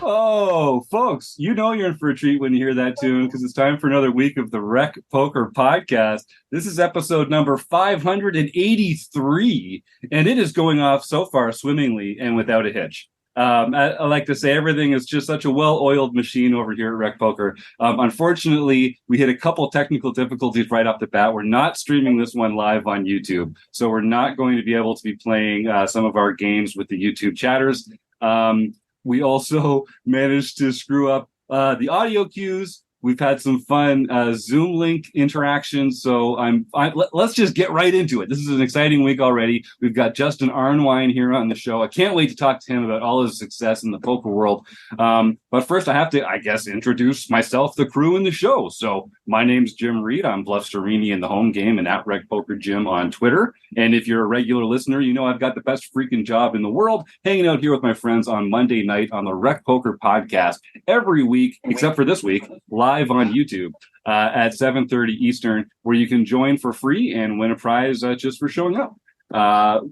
Oh, folks, you know you're in for a treat when you hear that tune because it's time for another week of the Rec Poker Podcast. This is episode number 583, and it is going off so far swimmingly and without a hitch. I like to say everything is just such a well-oiled machine over here at Rec Poker. Unfortunately, we hit a couple technical difficulties right off the bat. We're not streaming this one live on YouTube, so we're not going to be able to be playing some of our games with the YouTube chatters. We also managed to screw up the audio cues. We've had some fun Zoom link interactions. So let's just get right into it. This is an exciting week already. We've got Justine Arnwine here on the show. I can't wait to talk to him about all his success in the poker world. But first, I have to, I guess, introduce myself, the crew, in the show. So my name's Jim Reid. I'm Bluffsterini in the home game and at RecPokerJim on Twitter. And if you're a regular listener, you know I've got the best freaking job in the world, hanging out here with my friends on Monday night on the Rec Poker Podcast every week, except for this week, live on YouTube at 7:30 Eastern, where you can join for free and win a prize just for showing up.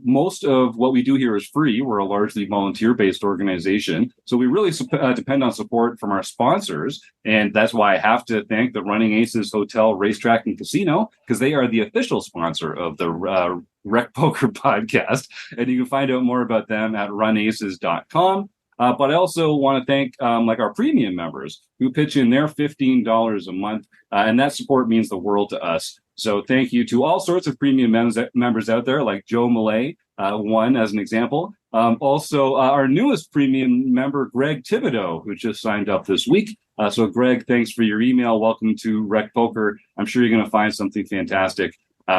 Most of what we do here is free. We're a largely volunteer-based organization, so we really depend on support from our sponsors, and that's why I have to thank the Running Aces Hotel, Racetrack, and Casino, because they are the official sponsor of the Rec Poker Podcast, and you can find out more about them at runaces.com. But I also want to thank our premium members who pitch in their $15 a month, and that support means the world to us. So thank you to all sorts of premium members out there, like Joe Millay, one as an example. Also, our newest premium member, Greg Thibodeau, who just signed up this week. So Greg, thanks for your email. Welcome to Rec Poker. I'm sure you're going to find something fantastic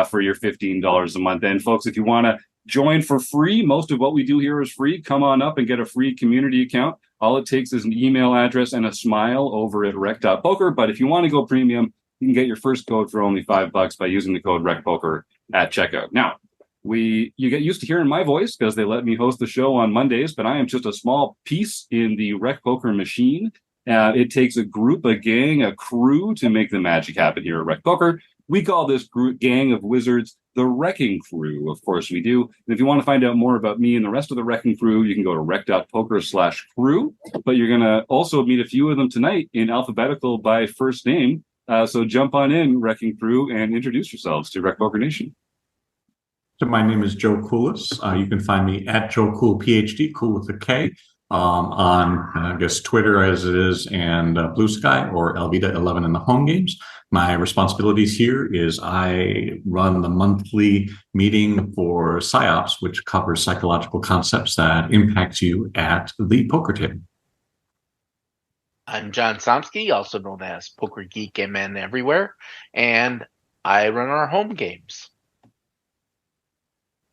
for your $15 a month. And folks, if you want to join for free, most of what we do here is free. Come on up and get a free community account. All it takes is an email address and a smile over at rec.poker. But if you want to go premium, you can get your first code for only $5 by using the code RecPoker at checkout. Now, you get used to hearing my voice because they let me host the show on Mondays, but I am just a small piece in the Rec Poker machine. It takes a group, a gang, a crew to make the magic happen here at Rec Poker. We call this gang of wizards the Wrecking Crew. Of course we do. And if you want to find out more about me and the rest of the Wrecking Crew, you can go to rec.poker/crew. But you're going to also meet a few of them tonight in alphabetical by first name. So jump on in, Wrecking Crew, and introduce yourselves to Rec Poker Nation. So my name is Joe Coolis. You can find me at Joe Cool PhD, cool with a K, on I guess Twitter as it is, and Blue Sky or Elvita11 in the home games. My responsibilities here is I run the monthly meeting for PsyOps, which covers psychological concepts that impact you at the poker table. I'm John Somsky, also known as Poker Geek MN Everywhere, and I run our home games.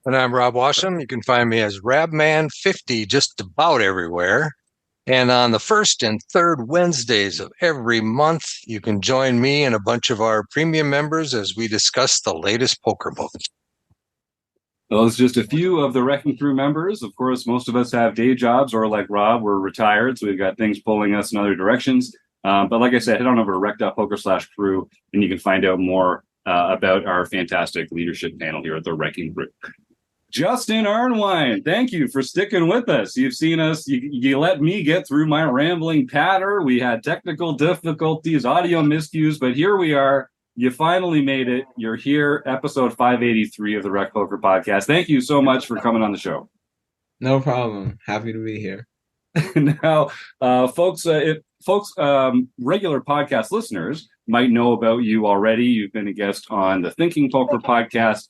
And I'm Rob Washam. You can find me as Rabman50 just about everywhere. And on the first and third Wednesdays of every month, you can join me and a bunch of our premium members as we discuss the latest poker books. Those are just a few of the Wrecking Crew members. Of course, most of us have day jobs, or like Rob, we're retired, so we've got things pulling us in other directions. But like I said, head on over to rec.poker/crew, and you can find out more about our fantastic leadership panel here at the Wrecking Crew. Justine Arnwine, thank you for sticking with us. You've seen us, you let me get through my rambling patter. We had technical difficulties, audio miscues, but here we are. You finally made it. You're here, episode 583 of the Rec Poker Podcast. Thank you so much for coming on the show. No problem. Happy to be here. Now, folks, regular podcast listeners might know about you already. You've been a guest on the Thinking Poker Podcast.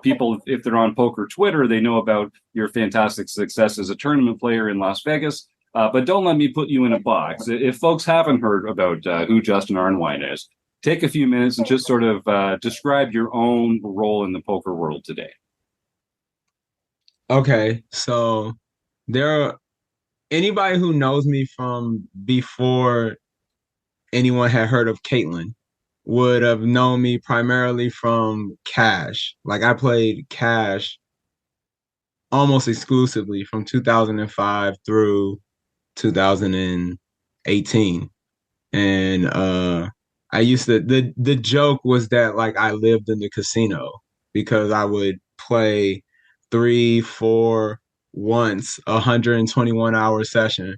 People, if they're on poker Twitter, they know about your fantastic success as a tournament player in Las Vegas. But don't let me put you in a box. If folks haven't heard about who Justine Arnwine is, take a few minutes and just sort of describe your own role in the poker world today. Okay, so anybody who knows me from before anyone had heard of Caitlyn would have known me primarily from Cash. Like, I played Cash almost exclusively from 2005 through 2018. And I used to, the joke was that, like, I lived in the casino because I would play 3, 4 once a 121-hour session,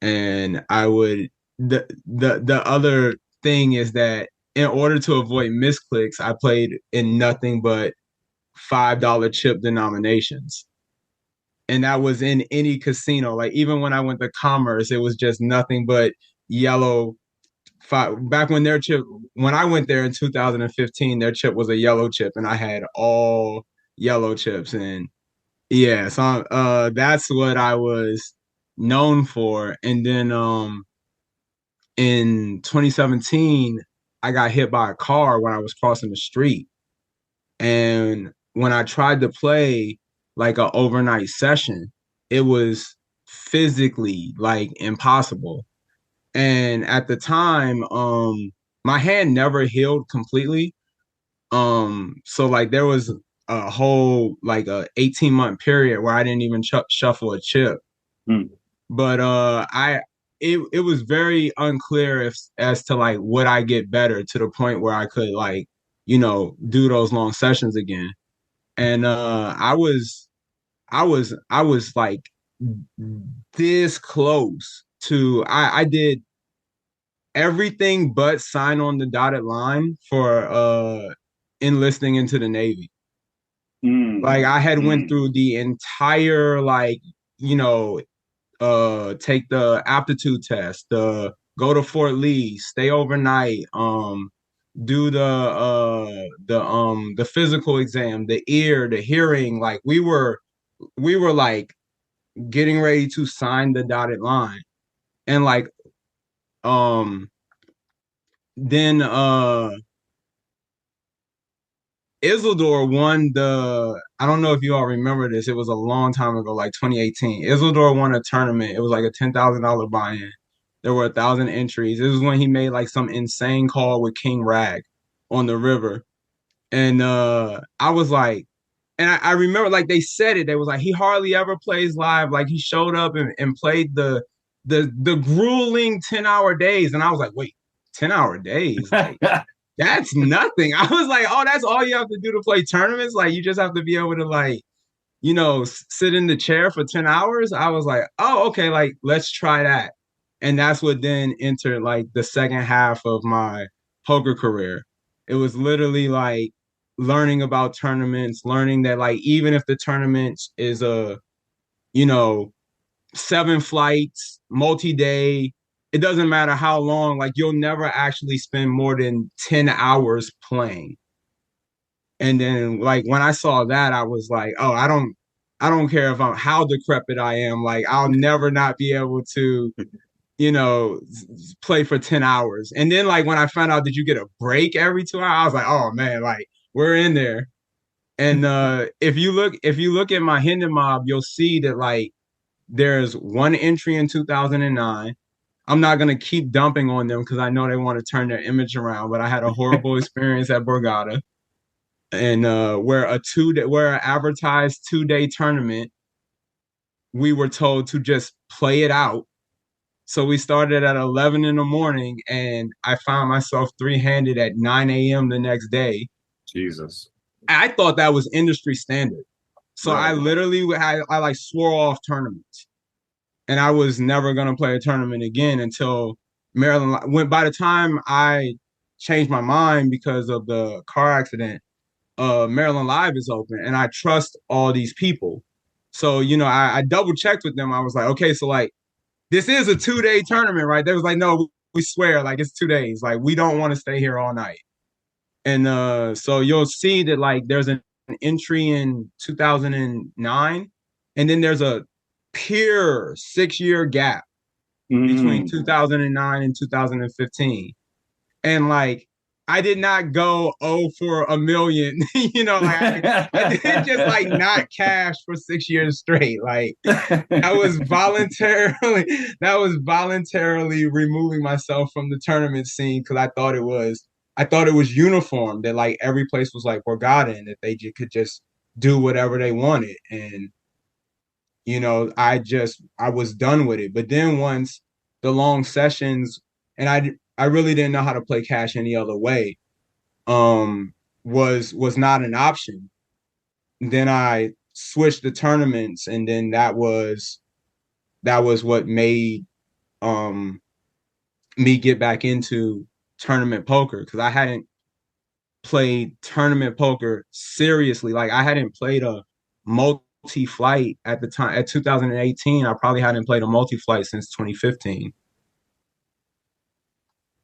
and I would the other thing is that in order to avoid misclicks, I played in nothing but $5 chip denominations. And that was in any casino. Like even when I went to Commerce, it was just nothing but yellow. Back when when I went there in 2015, their chip was a yellow chip, and I had all yellow chips. And yeah, so that's what I was known for. And then in 2017, I got hit by a car when I was crossing the street. And when I tried to play like an overnight session, it was physically like impossible. And at the time, my hand never healed completely. So like there was a whole like a 18-month period where I didn't even shuffle a chip. Hmm. But it was very unclear as to like would I get better to the point where I could like, do those long sessions again. And I was like this close to I did everything but sign on the dotted line for enlisting into the Navy. Like I had went through the entire like, take the aptitude test, go to Fort Lee, stay overnight, do the physical exam, the ear, the hearing. Like we were like getting ready to sign the dotted line. And like then Isildur won I don't know if you all remember this. It was a long time ago, like 2018. Isildur won a tournament. It was like a $10,000 buy-in. There were 1,000 entries. This was when he made like some insane call with King Rag on the river. And I was like, and I remember like they said it. They was like, he hardly ever plays live. Like he showed up and played the grueling 10-hour days. And I was like, wait, 10-hour days? Like that's nothing. I was like, oh, that's all you have to do to play tournaments? Like you just have to be able to like, sit in the chair for 10 hours. I was like, oh, okay, like let's try that. And that's what then entered like the second half of my poker career. It was literally like learning about tournaments, learning that like even if the tournament is you know, 7 flights, multi-day, it doesn't matter how long, like you'll never actually spend more than 10 hours playing. And then like when I saw that, I was like, oh, I don't care if I'm how decrepit I am, like I'll never not be able to, play for 10 hours. And then like when I found out that you get a break every 2 hours, I was like, oh man, like we're in there. And if you look at my Hendon mob, you'll see that like there's one entry in 2009. I'm not gonna keep dumping on them because I know they want to turn their image around, but I had a horrible experience at Borgata, and where an advertised 2-day tournament, we were told to just play it out. So we started at 11 in the morning, and I found myself 3-handed at 9 a.m. the next day. Jesus. I thought that was industry standard. So Right. I literally I like swore off tournaments, and I was never gonna play a tournament again until Maryland. By the time I changed my mind because of the car accident, Maryland Live is open, and I trust all these people. So I double checked with them. I was like, okay, so like this is a 2-day tournament, right? They was like, no, we swear, like it's 2 days. Like we don't want to stay here all night. And so you'll see that like there's an entry in 2009, and then there's a pure 6-year gap between 2009 and 2015. And like I did not go for a million, like I didn't just like not cash for 6 years straight. Like that was voluntarily removing myself from the tournament scene because I thought it was uniform, that like every place was like Borgata and that they could just do whatever they wanted. And I was done with it. But then once the long sessions, and I really didn't know how to play cash any other way, was not an option. Then I switched the tournaments, and then that was what made me get back into tournament poker, because I hadn't played tournament poker seriously. Like I hadn't played a multi-flight at the time. At 2018, I probably hadn't played a multi-flight since 2015.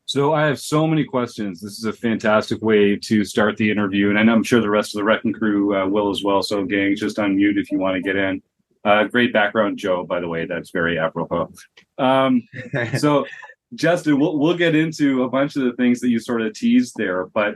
So I have so many questions. This is a fantastic way to start the interview, and I'm sure the rest of the RecPoker crew will as well. So, gang, just unmute if you want to get in. Great background, Joe, by the way. That's very apropos. So, Justin, we'll get into a bunch of the things that you sort of teased there. But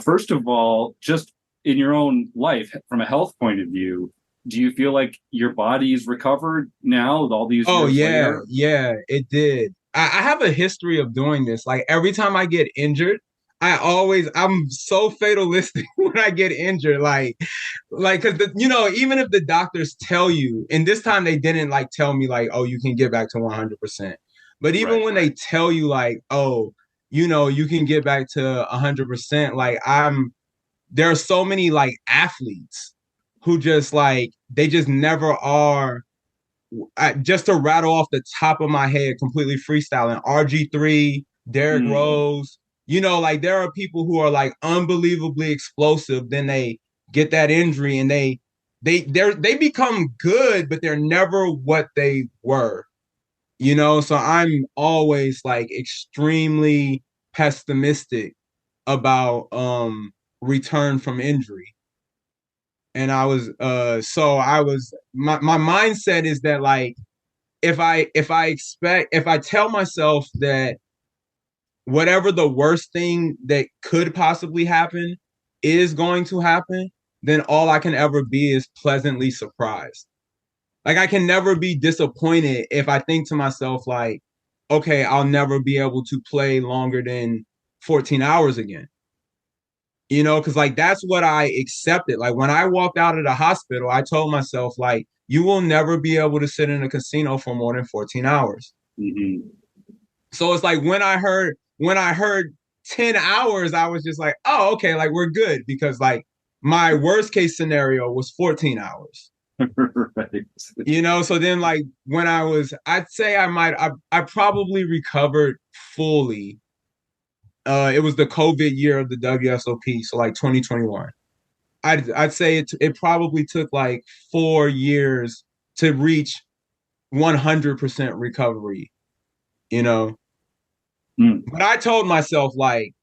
first of all, just in your own life, from a health point of view, do you feel like your body's recovered now with all these years later? Yeah, it did. I have a history of doing this. Like every time I get injured, I'm so fatalistic when I get injured. Because even if the doctors tell you, and this time they didn't like tell me like, oh, you can get back to 100%. But even when they tell you like, oh, you can get back to 100%, like there are so many like athletes who just like, they just never are. Just to rattle off the top of my head, completely freestyling, RG3, Derrick Rose, like there are people who are like unbelievably explosive. Then they get that injury and they become good, but they're never what they were. So I'm always like extremely pessimistic about return from injury. And my mindset is that like if I tell myself that whatever the worst thing that could possibly happen is going to happen, then all I can ever be is pleasantly surprised. Like I can never be disappointed if I think to myself like, okay, I'll never be able to play longer than 14 hours again. Because like that's what I accepted. Like when I walked out of the hospital, I told myself like, you will never be able to sit in a casino for more than 14 hours. Mm-hmm. So it's like when I heard 10 hours, I was just like, oh, okay, like we're good, because like my worst case scenario was 14 hours. Right. So then like when I'd say I probably recovered fully. It was the COVID year of the WSOP, so like 2021. I'd say it probably took like 4 years to reach 100% recovery, But I told myself like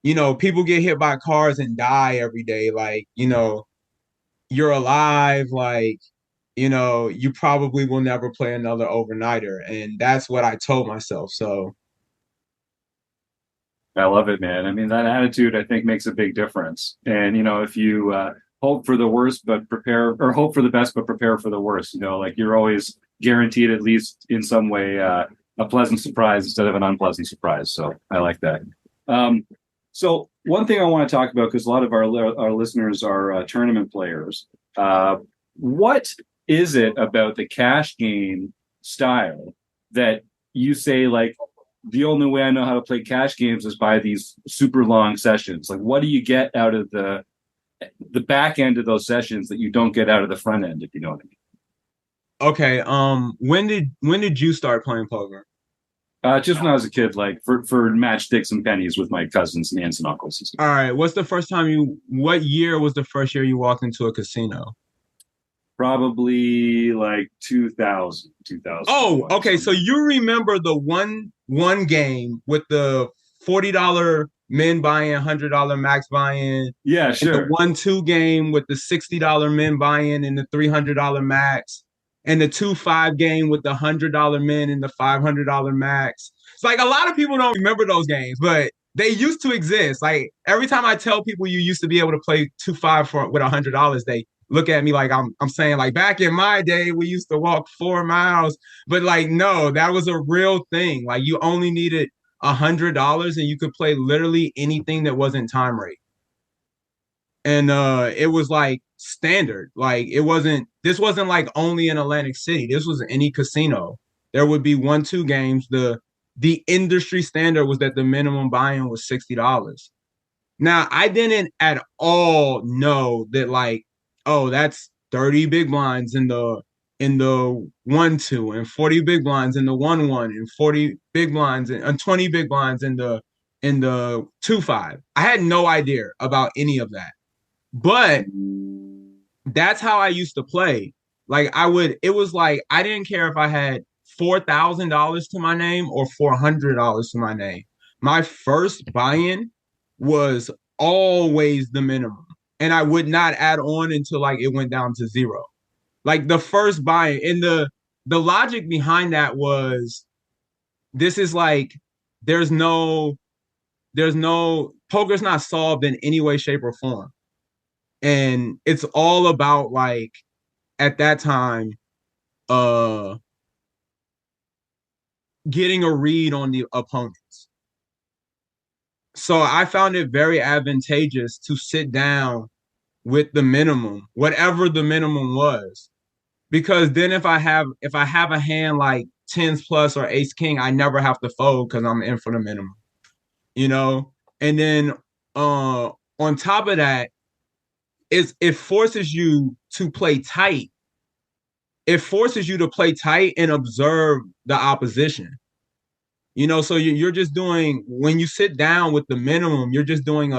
people get hit by cars and die every day. Like, you're alive, like, you probably will never play another overnighter. And that's what I told myself. So I love it, man. I mean, that attitude, I think, makes a big difference. And, if you hope for the worst, but hope for the best, but prepare for the worst, like you're always guaranteed, at least in some way, a pleasant surprise instead of an unpleasant surprise. So I like that. So one thing I want to talk about, because a lot of our listeners are tournament players, what is it about the cash game style that you say, like, the only way I know how to play cash games is by these super long sessions? Like, what do you get out of the back end of those sessions that you don't get out of the front end, if you know what I mean? Okay. When did you start playing poker? Just when I was a kid, like for matchsticks and pennies with my cousins and aunts and uncles and stuff. All right. What year was the first year you walked into a casino? Probably like 2000. Oh, okay. So you remember the one game with the $40 min buy-in, $100 max buy-in? Yeah, sure. And the 1-2 game with the $60 min buy-in and the $300 max, and the 2-5 game with the $100 min and the $500 max. It's like a lot of people don't remember those games, but they used to exist. Like every time I tell people you used to be able to play 2-5 with $100, they look at me like I'm saying like back in my day we used to walk 4 miles, but like no, that was a real thing. Like you only needed $100 and you could play literally anything that wasn't time rate. And it was like standard. Like this wasn't like only in Atlantic City. This was any casino. There would be 1-2 games. The industry standard was that the minimum buy-in was $60. Now, I didn't at all know that like, oh, that's 30 big blinds in the 1-2 and 40 big blinds in the 1-1 and 40 big blinds and 20 big blinds in the 2-5. I had no idea about any of that. But that's how I used to play. Like it was like I didn't care if I had $4,000 to my name or $400 to my name. My first buy-in was always the minimum, and I would not add on until like it went down to zero. Like the first buy-in, and the logic behind that was this is like there's no poker's not solved in any way, shape, or form, and it's all about like at that time uh getting a read on the opponents. So I found it very advantageous to sit down with the minimum, whatever the minimum was. Because then if I have a hand like tens plus or ace king, I never have to fold because I'm in for the minimum. You know? And then on top of that, it forces you to play tight. It forces you to play tight and observe the opposition. You know, so you're just doing, when you sit down with the minimum, you're just doing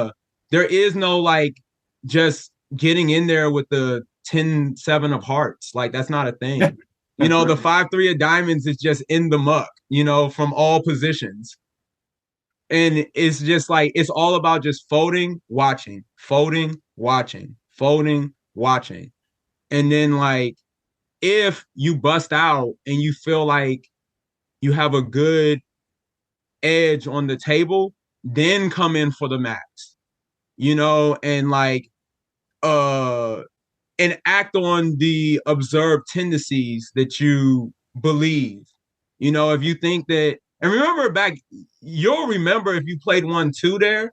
there is no like just getting in there with the 10-7 of hearts. Like that's not a thing. You know, the 5-3 of diamonds is just in the muck, you know, from all positions. And it's just like, it's all about just folding, watching, folding, watching, folding, watching. And then like, if you bust out and you feel like you have a good edge on the table, then come in for the max, you know, and like and act on the observed tendencies that you believe. You know, if you think that, and remember back, you'll remember if you played 1-2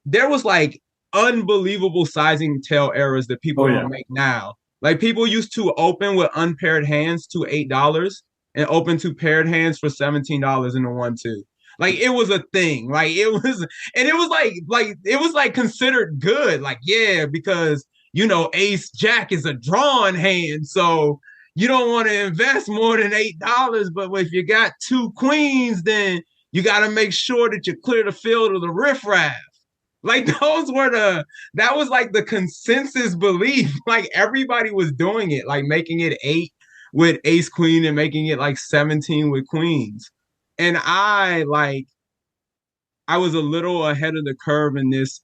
there was like unbelievable sizing tail errors that people don't make now. Like people used to open with unpaired hands to $8 and open to paired hands for $17 in the 1-2. Like it was a thing. Like it was, and it was like it was like considered good. Like, yeah, because you know, ace jack is a drawn hand. So you don't want to invest more than $8. But if you got two queens, then you got to make sure that you clear the field of the riffraff. Like that was like the consensus belief. Like everybody was doing it, like making it 8 with ace queen and making it like 17 with queens. And I was a little ahead of the curve in this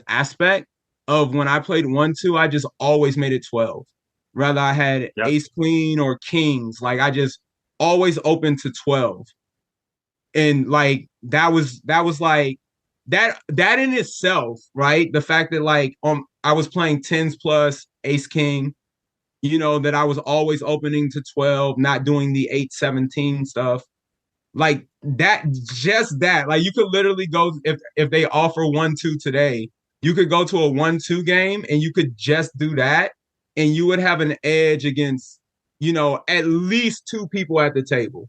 aspect of when I played 1-2, I just always made it 12. Rather I had ace queen or kings, like I just always opened to 12. And like that was like that in itself, right? The fact that like I was playing tens plus ace king, you know, that I was always opening to 12, not doing the 8-17 stuff. Like that, just that. Like you could literally go, if they offer 1-2 today, you could go to a 1-2 game and you could just do that, and you would have an edge against, you know, at least 2 people at the table.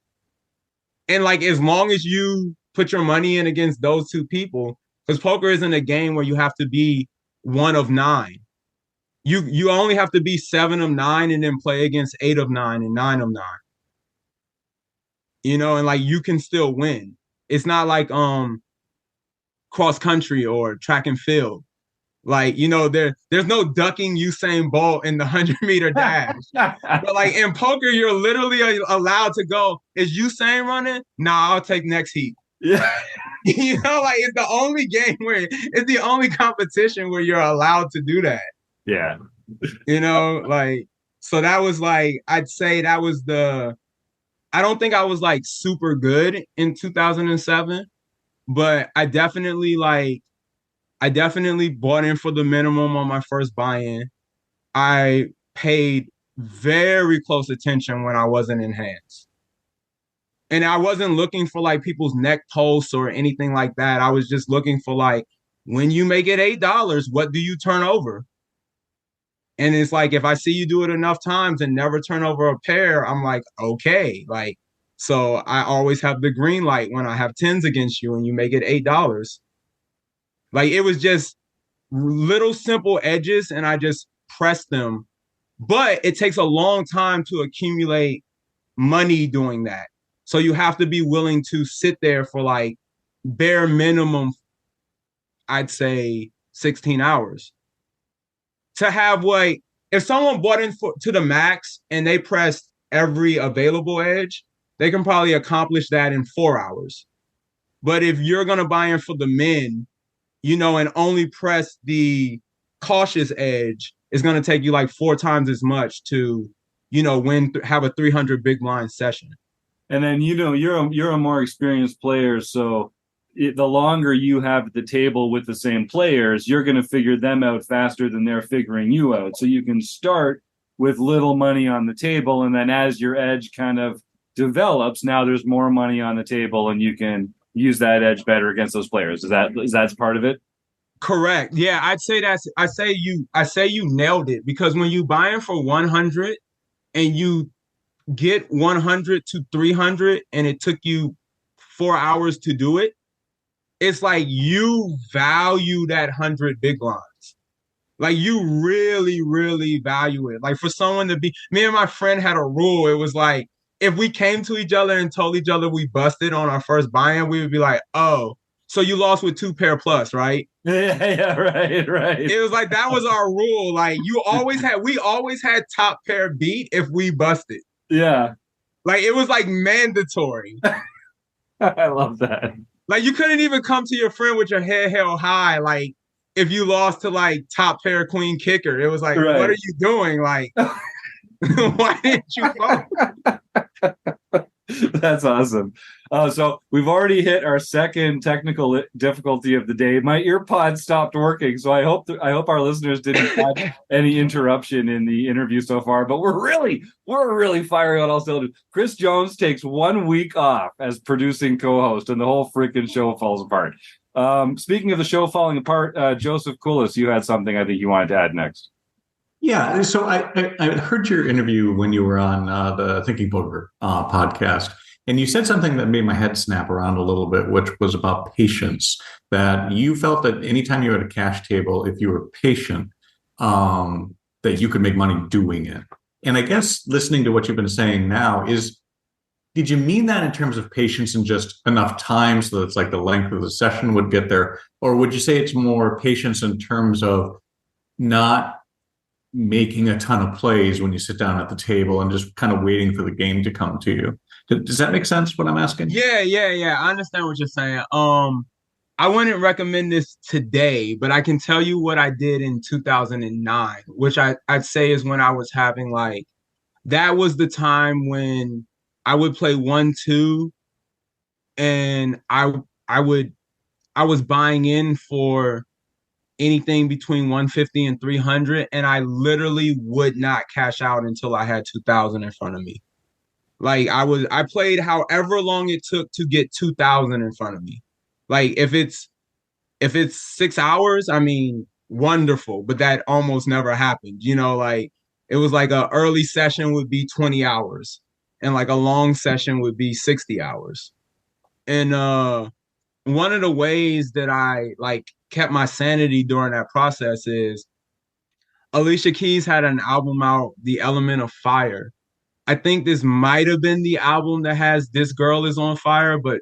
And like as long as you put your money in against those 2 people, because poker isn't a game where you have to be 1 of 9. You only have to be 7 of 9 and then play against 8 of 9 and 9 of 9. You know, and like you can still win. It's not like cross country or track and field. Like, you know, there's no ducking Usain Bolt in the 100-meter dash. But like in poker, you're literally allowed to go, is Usain running? Nah, I'll take next heat. Yeah. You know, like it's the only game where it's the only competition where you're allowed to do that. Yeah. You know, like, so that was like, I'd say that was I don't think I was like super good in 2007, but I definitely bought in for the minimum on my first buy-in. I paid very close attention when I wasn't in hands. And I wasn't looking for like people's neck posts or anything like that. I was just looking for like, when you make it $8, what do you turn over? And it's like, if I see you do it enough times and never turn over a pair, I'm like, okay. Like, so I always have the green light when I have tens against you and you make it $8. Like it was just little simple edges and I just pressed them. But it takes a long time to accumulate money doing that. So you have to be willing to sit there for like bare minimum, I'd say 16 hours. To have like, if someone bought in to the max and they pressed every available edge, they can probably accomplish that in 4 hours. But if you're going to buy in for the min, and only press the cautious edge, it's going to take you like 4 times as much to, have a 300 big blind session. And then, you're a more experienced player. So the longer you have the table with the same players, you're going to figure them out faster than they're figuring you out. So you can start with little money on the table. And then as your edge kind of develops, now there's more money on the table and you can use that edge better against those players. Is that part of it? Correct. Yeah, I say you nailed it, because when you buy in for 100 and you get 100 to 300 and it took you 4 hours to do it, it's like you value that 100 big blinds. Like you really, really value it. Like for someone to be, me and my friend had a rule. It was like, if we came to each other and told each other we busted on our first buy-in, we would be like, oh, so you lost with 2 pair plus, right? Yeah, right. It was like, that was our rule. Like we always had top pair beat if we busted. Yeah. Like it was like mandatory. I love that. Like you couldn't even come to your friend with your head held high. Like if you lost to like top pair queen kicker, it was like, right. What are you doing? Like, why didn't you vote? That's awesome. So we've already hit our second technical difficulty of the day. My earpod stopped working, so I hope our listeners didn't have any interruption in the interview so far. But we're really firing on all cylinders. Chris Jones takes 1 week off as producing co-host, and the whole freaking show falls apart. Speaking of the show falling apart, Joseph Koulis, you had something I think you wanted to add next. Yeah, so I heard your interview when you were on the Thinking Poker podcast, and you said something that made my head snap around a little bit, which was about patience. That you felt that anytime you had a cash table, if you were patient, that you could make money doing it. And I guess listening to what you've been saying now did you mean that in terms of patience and just enough time so that it's like the length of the session would get there? Or would you say it's more patience in terms of not making a ton of plays when you sit down at the table and just kind of waiting for the game to come to you? Does that make sense, what I'm asking? Yeah. I understand what you're saying. I wouldn't recommend this today, but I can tell you what I did in 2009, which I'd say is when I was having that was the time when I would play 1-2 and I was buying in for anything between 150 and 300, and I literally would not cash out until I had 2,000 in front of me. Like I played however long it took to get 2,000 in front of me. Like if it's 6 hours, I mean, wonderful, but that almost never happened. Like it was like a early session would be 20 hours and like a long session would be 60 hours. And one of the ways that I kept my sanity during that process is Alicia Keys had an album out, The Element of Fire. I think this might have been the album that has This Girl Is on Fire, but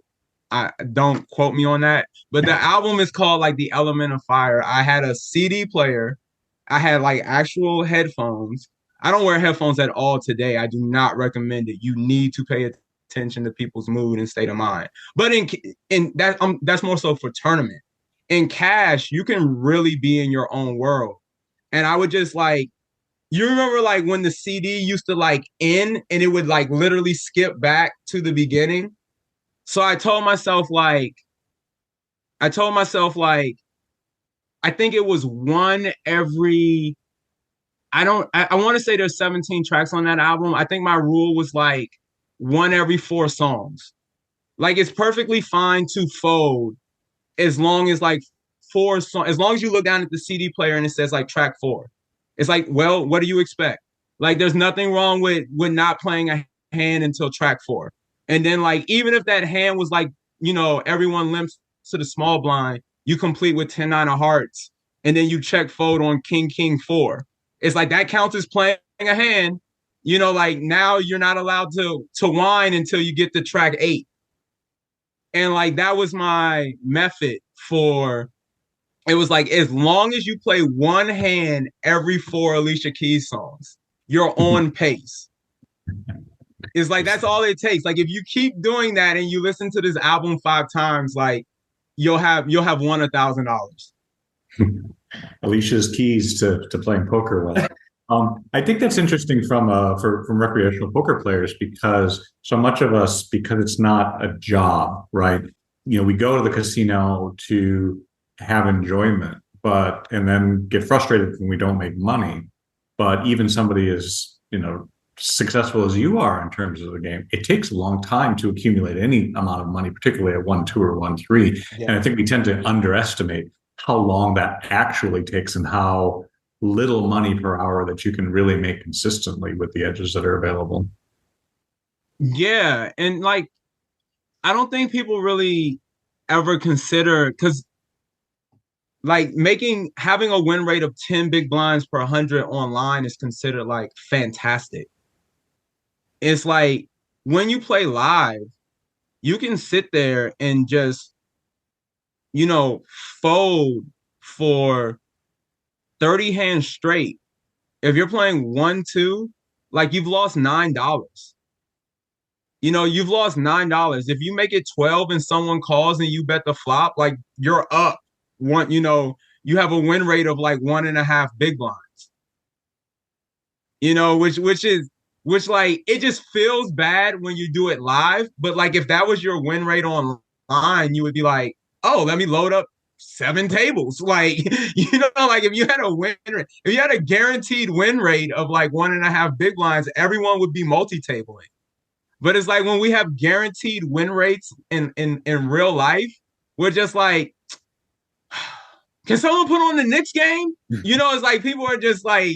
I don't quote me on that. But the album is called The Element of Fire. I had a CD player. I had actual headphones. I don't wear headphones at all today. I do not recommend it. You need to pay attention to people's mood and state of mind. But in that that's more so for tournament. In cash, you can really be in your own world. And I would just you remember when the CD used to end and it would literally skip back to the beginning. So I told myself I think it was one every, I want to say there's 17 tracks on that album. I think my rule was one every 4 songs. It's perfectly fine to fold as long as 4 songs, as long as you look down at the CD player and it says track 4. It's well, what do you expect? There's nothing wrong with not playing a hand until track 4. And then even if that hand was everyone limps to the small blind, you complete with 10-9 of hearts, and then you check fold on king 4. It's like that counts as playing a hand. You know, like now you're not allowed to whine until you get to track 8. And like that was my method for it was like as long as you play one hand every 4 Alicia Keys songs, you're on pace. It's like that's all it takes. Like if you keep doing that and you listen to this album 5 times, like you'll have won $1,000. Alicia's keys to playing poker well. I think that's interesting from recreational poker players because so much of us, because it's not a job, right? You know, we go to the casino to have enjoyment, and then get frustrated when we don't make money. But even somebody as, you know, successful as you are in terms of the game, it takes a long time to accumulate any amount of money, particularly at 1-2 or 1-3. Yeah. And I think we tend to underestimate how long that actually takes and how little money per hour that you can really make consistently with the edges that are available. Yeah. And like, I don't think people really ever consider, because like having a win rate of 10 big blinds per 100 online is considered like fantastic. It's like when you play live, you can sit there and just, you know, fold for 30 hands straight. If you're playing 1-2, like you've lost $9. You know, you've lost $9. If you make it 12 and someone calls and you bet the flop, like you're up one, you know, you have a win rate of like 1.5 big blinds. You know, which like it just feels bad when you do it live. But like if that was your win rate online, you would be like, oh, let me load up 7 tables. Like, you know, like if you had a guaranteed win rate of like 1.5 big blinds, everyone would be multi-tabling. But it's like when we have guaranteed win rates in real life, we're just like, can someone put on the Knicks game? You know, it's like people are just like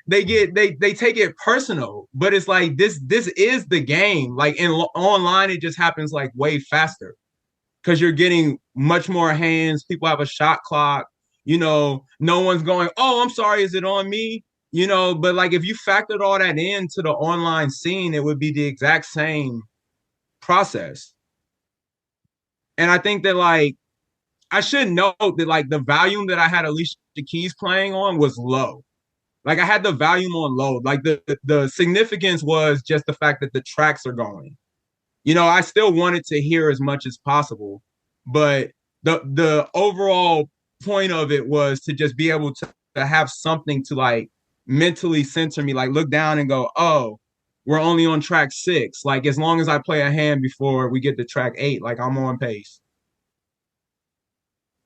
they take it personal. But it's like this is the game. Like online, it just happens like way faster because you're getting much more hands. People have a shot clock. You know, no one's going, oh, I'm sorry, is it on me? You know, but like if you factored all that into the online scene, it would be the exact same process. And I think that like I should note that like the volume that I had Alicia Keys playing on was low. Like I had the volume on low. Like the significance was just the fact that the tracks are going. You know, I still wanted to hear as much as possible, but the overall point of it was to just be able to have something to like mentally center me, like look down and go, oh, we're only on track 6. Like as long as I play a hand before we get to track 8, like I'm on pace.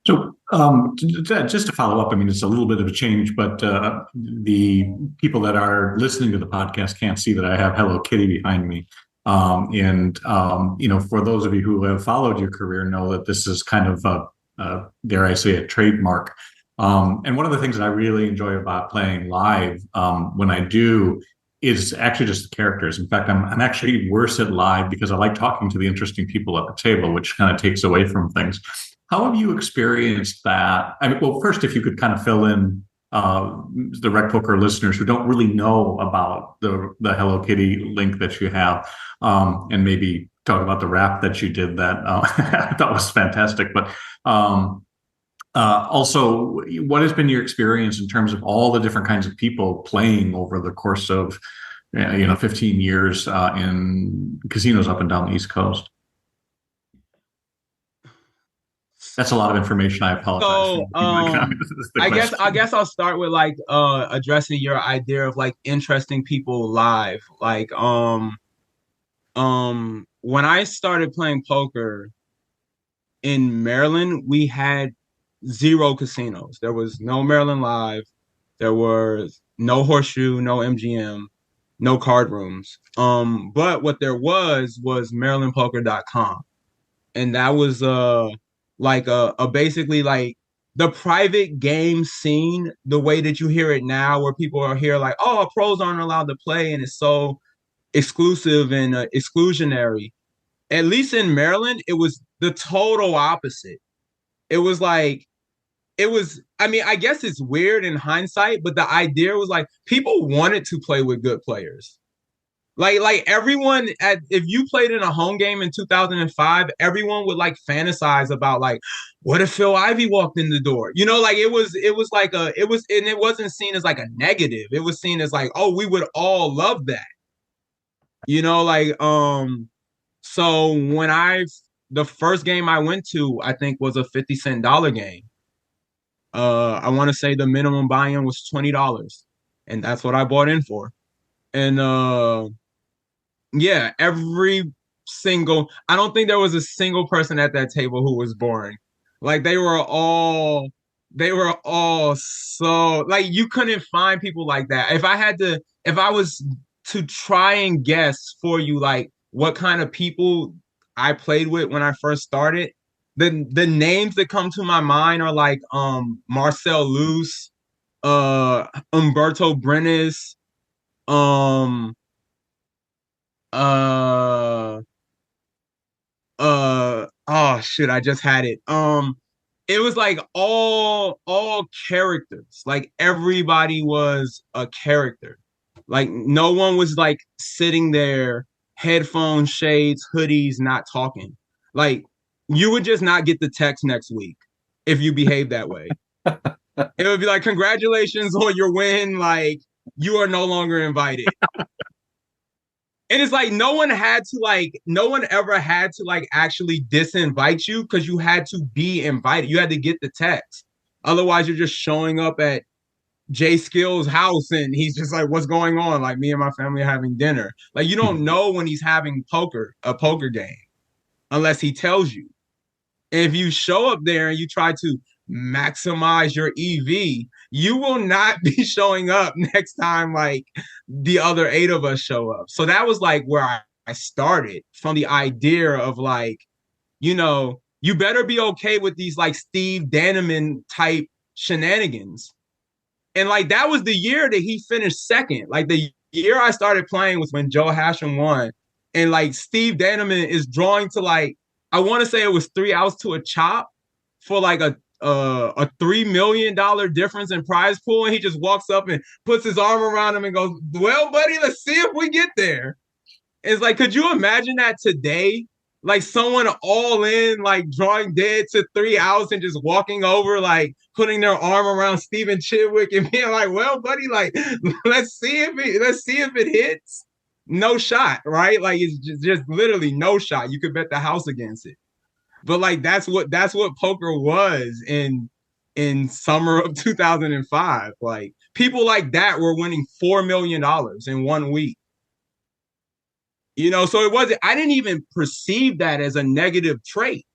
So just to follow up, I mean, it's a little bit of a change, but the people that are listening to the podcast can't see that I have Hello Kitty behind me. You know, for those of you who have followed your career know that this is kind of, dare I say, a trademark. And one of the things that I really enjoy about playing live when I do is actually just the characters. In fact, I'm actually worse at live because I like talking to the interesting people at the table, which kind of takes away from things. How have you experienced that? I mean, well, first, if you could kind of fill in the RecPoker listeners who don't really know about the Hello Kitty link that you have, and maybe talk about the rap that you did that I thought was fantastic. But also, what has been your experience in terms of all the different kinds of people playing over the course of 15 years in casinos up and down the East Coast? That's a lot of information. I apologize. So, I guess I'll start with like addressing your idea of like interesting people live. Like when I started playing poker in Maryland, we had 0 casinos. There was no Maryland Live. There was no Horseshoe, no MGM, no card rooms. But what there was MarylandPoker.com. And that was like a basically like the private game scene, the way that you hear it now, where people are here like, oh, pros aren't allowed to play, and it's so exclusive and exclusionary. At least in Maryland, it was the total opposite. it was like, I mean, I guess it's weird in hindsight, but the idea was like people wanted to play with good players. Like everyone if you played in a home game in 2005, everyone would like fantasize about like, what if Phil Ivey walked in the door? You know, like and it wasn't seen as like a negative. It was seen as like, oh, we would all love that. You know, like so the first game I went to, I think was a 50-cent dollar game. I want to say the minimum buy-in was $20, and that's what I bought in for. And yeah, I don't think there was a single person at that table who was boring. Like they were all so like you couldn't find people like that. If I was to try and guess for you like what kind of people I played with when I first started, the names that come to my mind are like Marcel Luce, Umberto Brenes, um uh oh shit, I just had it. It was like all characters. Like everybody was a character. Like no one was like sitting there, headphones, shades, hoodies, not talking. Like you would just not get the text next week if you behave that way. It would be like, congratulations on your win. Like you are no longer invited. And it's like no one ever had to like actually disinvite you because you had to be invited. You had to get the text. Otherwise, you're just showing up at Jay Skill's house and he's just like, what's going on? Like me and my family are having dinner. Like you don't know when he's having a poker game unless he tells you. And if you show up there and you try to maximize your EV, you will not be showing up next time like the other 8 of us show up. So that was like where I started from the idea of like, you know, you better be okay with these like Steve Danneman type shenanigans. And like that was the year that he finished second. Like the year I started playing was when Joe Hashem won. And like Steve Danneman is drawing to like, I want to say it was 3 outs to a chop for like a $3 million difference in prize pool, and he just walks up and puts his arm around him and goes, well, buddy, let's see if we get there. It's like, could you imagine that today? Like someone all in, like drawing dead to 3 outs and just walking over, like putting their arm around Steven Chidwick and being like, well, buddy, like let's see if it hits. No shot, right? Like it's just literally no shot. You could bet the house against it. But like that's what poker was in summer of 2005. Like people like that were winning $4 million in 1 week. You know, so I didn't even perceive that as a negative trait.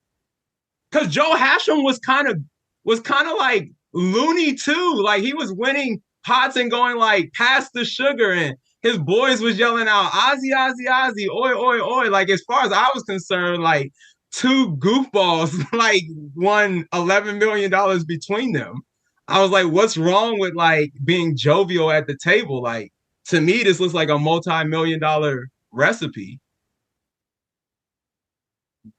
Because Joe Hashem was kind of like loony too. Like he was winning pots and going like past the sugar, and his boys was yelling out Ozzy, Ozzy, Ozzy, oi, oi, oi. Like as far as I was concerned, like 2 goofballs like won $11 million between them. I was like, what's wrong with like being jovial at the table? Like to me, this looks like a multi-million-dollar recipe.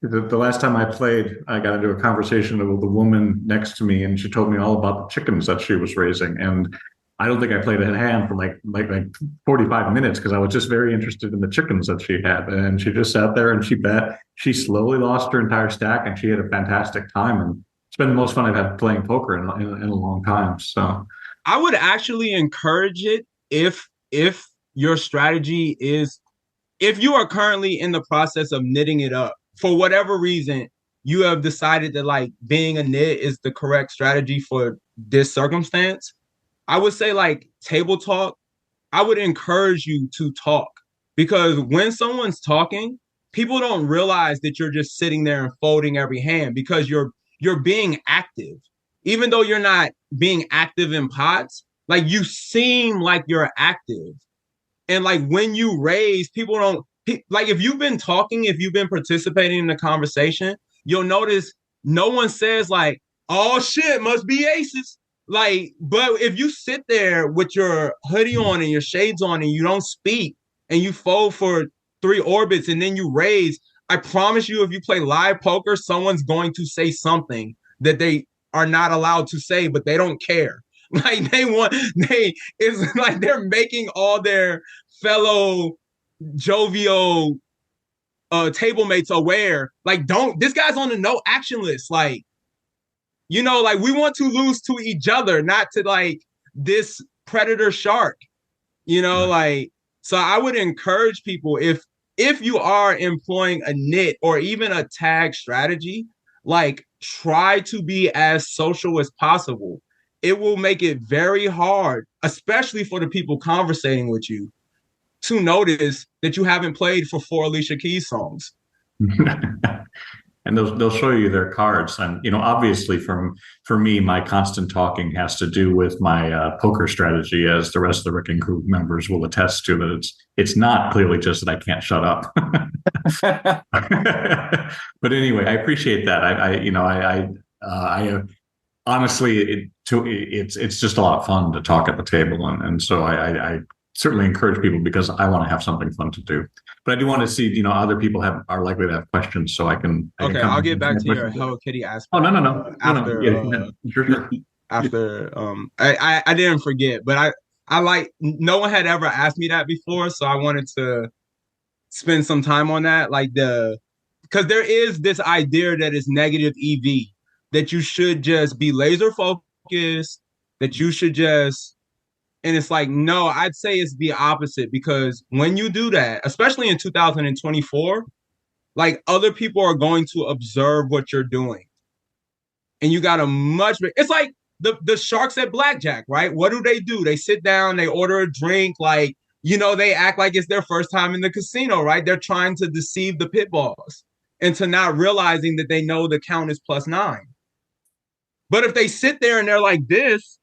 The last time I played, I got into a conversation with the woman next to me, and she told me all about the chickens that she was raising. And I don't think I played a hand for like 45 minutes because I was just very interested in the chickens that she had. And she just sat there and she bet. She slowly lost her entire stack, and she had a fantastic time. And it's been the most fun I've had playing poker in a long time. So I would actually encourage it if your strategy is, if you are currently in the process of knitting it up, for whatever reason, you have decided that like being a knit is the correct strategy for this circumstance. I would say like table talk, I would encourage you to talk, because when someone's talking, people don't realize that you're just sitting there and folding every hand because you're being active. Even though you're not being active in pots, like you seem like you're active. And like when you raise, people don't like, if you've been talking, if you've been participating in the conversation, you'll notice no one says like, oh shit, must be aces. Like, but if you sit there with your hoodie on and your shades on and you don't speak and you fold for 3 orbits and then you raise, I promise you, if you play live poker, someone's going to say something that they are not allowed to say, but they don't care. Like it's like they're making all their fellow jovial table mates aware. Like, this guy's on the no action list. Like, like we want to lose to each other, not to like this predator shark. Like, so I would encourage people, if you are employing a knit or even a tag strategy, like try to be as social as possible. It will make it very hard, especially for the people conversating with you, to notice that you haven't played for 4 Alicia Keys songs. And they'll show you their cards. And, obviously for me, my constant talking has to do with my poker strategy, as the rest of the RECing Crew members will attest to, that it's not clearly just that I can't shut up. But anyway, I appreciate that. I honestly, it's just a lot of fun to talk at the table. And so I certainly encourage people, because I want to have something fun to do. But I do want to see, other people are likely to have questions, so I can. Okay, I'll get back to your Hello Kitty aspect. Oh, no. Sure. After I didn't forget, but I like, no one had ever asked me that before, so I wanted to spend some time on that, like because there is this idea that is negative EV, that you should just be laser focused, that you should just. And it's like, no, I'd say it's the opposite, because when you do that, especially in 2024, like other people are going to observe what you're doing. And you got it's like the sharks at blackjack, right? What do? They sit down, they order a drink, like, they act like it's their first time in the casino, right? They're trying to deceive the pit balls into not realizing that they know the count is +9. But if they sit there and they're like this,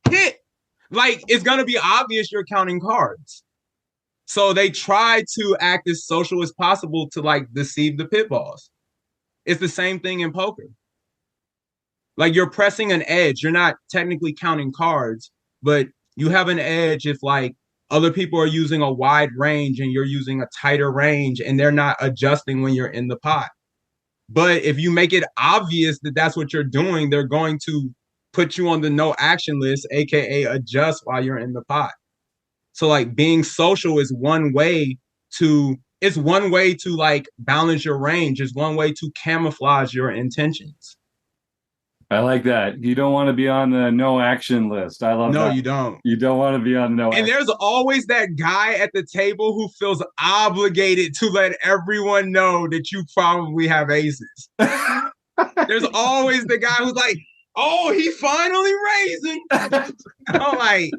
hit. Like, it's going to be obvious you're counting cards. So they try to act as social as possible to, like, deceive the pit balls. It's the same thing in poker. Like, you're pressing an edge. You're not technically counting cards, but you have an edge if, like, other people are using a wide range and you're using a tighter range, and they're not adjusting when you're in the pot. But if you make it obvious that that's what you're doing, they're going to put you on the no action list, aka adjust while you're in the pot. So like being social is one way to like balance your range. It's one way to camouflage your intentions. I like that. You don't want to be on the no action list. I love that. No, you don't. You don't want to be on the no action. And there's always that guy at the table who feels obligated to let everyone know that you probably have aces. There's always the guy who's like, oh, he finally raising. I'm like,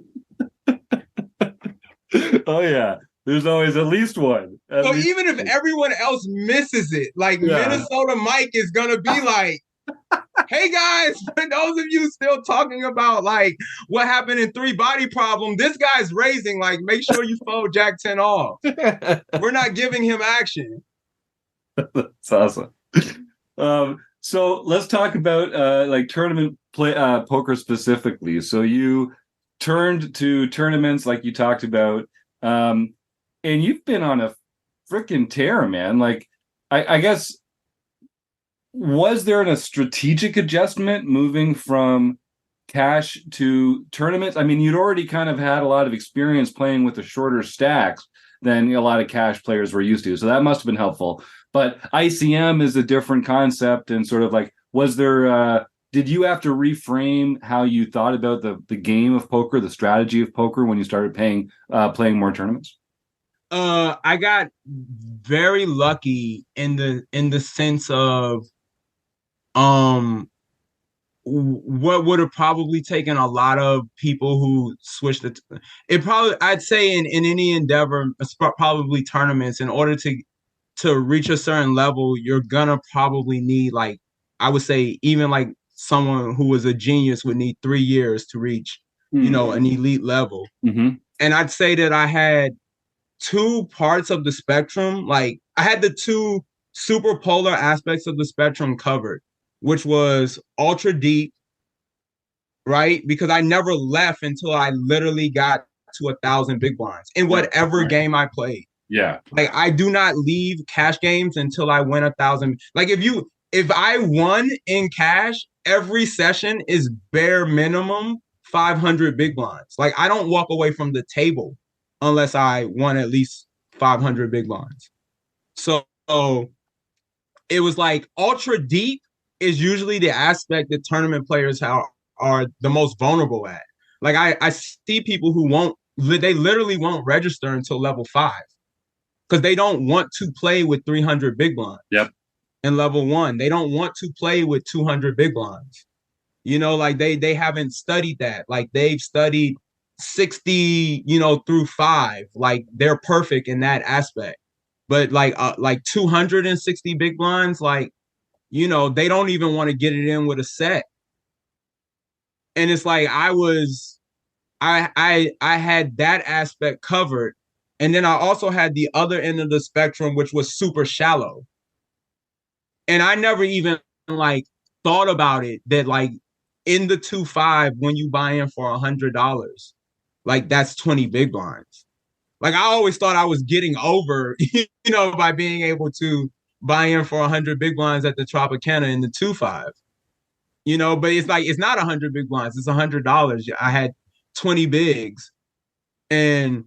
oh yeah, there's always at least one. So even if everyone else misses it, like Minnesota Mike is gonna be like, hey guys, for those of you still talking about like what happened in 3 Body Problem, this guy's raising. Like, make sure you fold Jack 10 off. We're not giving him action. That's awesome. So let's talk about like tournament play poker specifically. So you turned to tournaments like you talked about, and you've been on a freaking tear, man. Like I guess, was there a strategic adjustment moving from cash to tournaments? I mean, you'd already kind of had a lot of experience playing with the shorter stacks than a lot of cash players were used to, so that must have been helpful. But ICM is a different concept, and sort of like, was there? Did you have to reframe how you thought about the game of poker, the strategy of poker, when you started playing more tournaments? I got very lucky in the sense of what would have probably taken a lot of people who switched I'd say in any endeavor, probably tournaments, in order to reach a certain level, you're gonna probably need, like, I would say even like someone who was a genius would need 3 years to reach, an elite level. Mm-hmm. And I'd say that I had 2 parts of the spectrum. Like, I had the 2 super polar aspects of the spectrum covered, which was ultra deep, right? Because I never left until I literally got to 1,000 big blinds in whatever game I played. Yeah. Like, I do not leave cash games until I win 1,000. Like, if you if I won in cash, every session is bare minimum 500 big blinds. Like I don't walk away from the table unless I won at least 500 big blinds. So it was like ultra deep is usually the aspect that tournament players are the most vulnerable at. Like I see people who they literally won't register until level 5 because they don't want to play with 300 big blinds. Yep. In level 1, they don't want to play with 200 big blinds. You know, like they haven't studied that. Like they've studied 60, through 5. Like they're perfect in that aspect. But like 260 big blinds, like, they don't even want to get it in with a set. And it's like I had that aspect covered. And then I also had the other end of the spectrum, which was super shallow. And I never even like thought about it that like in the 2-5, when you buy in for $100, like that's 20 big blinds. Like I always thought I was getting over, by being able to buy in for 100 big blinds at the Tropicana in the 2-5. But it's like it's not 100 big blinds, it's $100. I had 20 bigs. And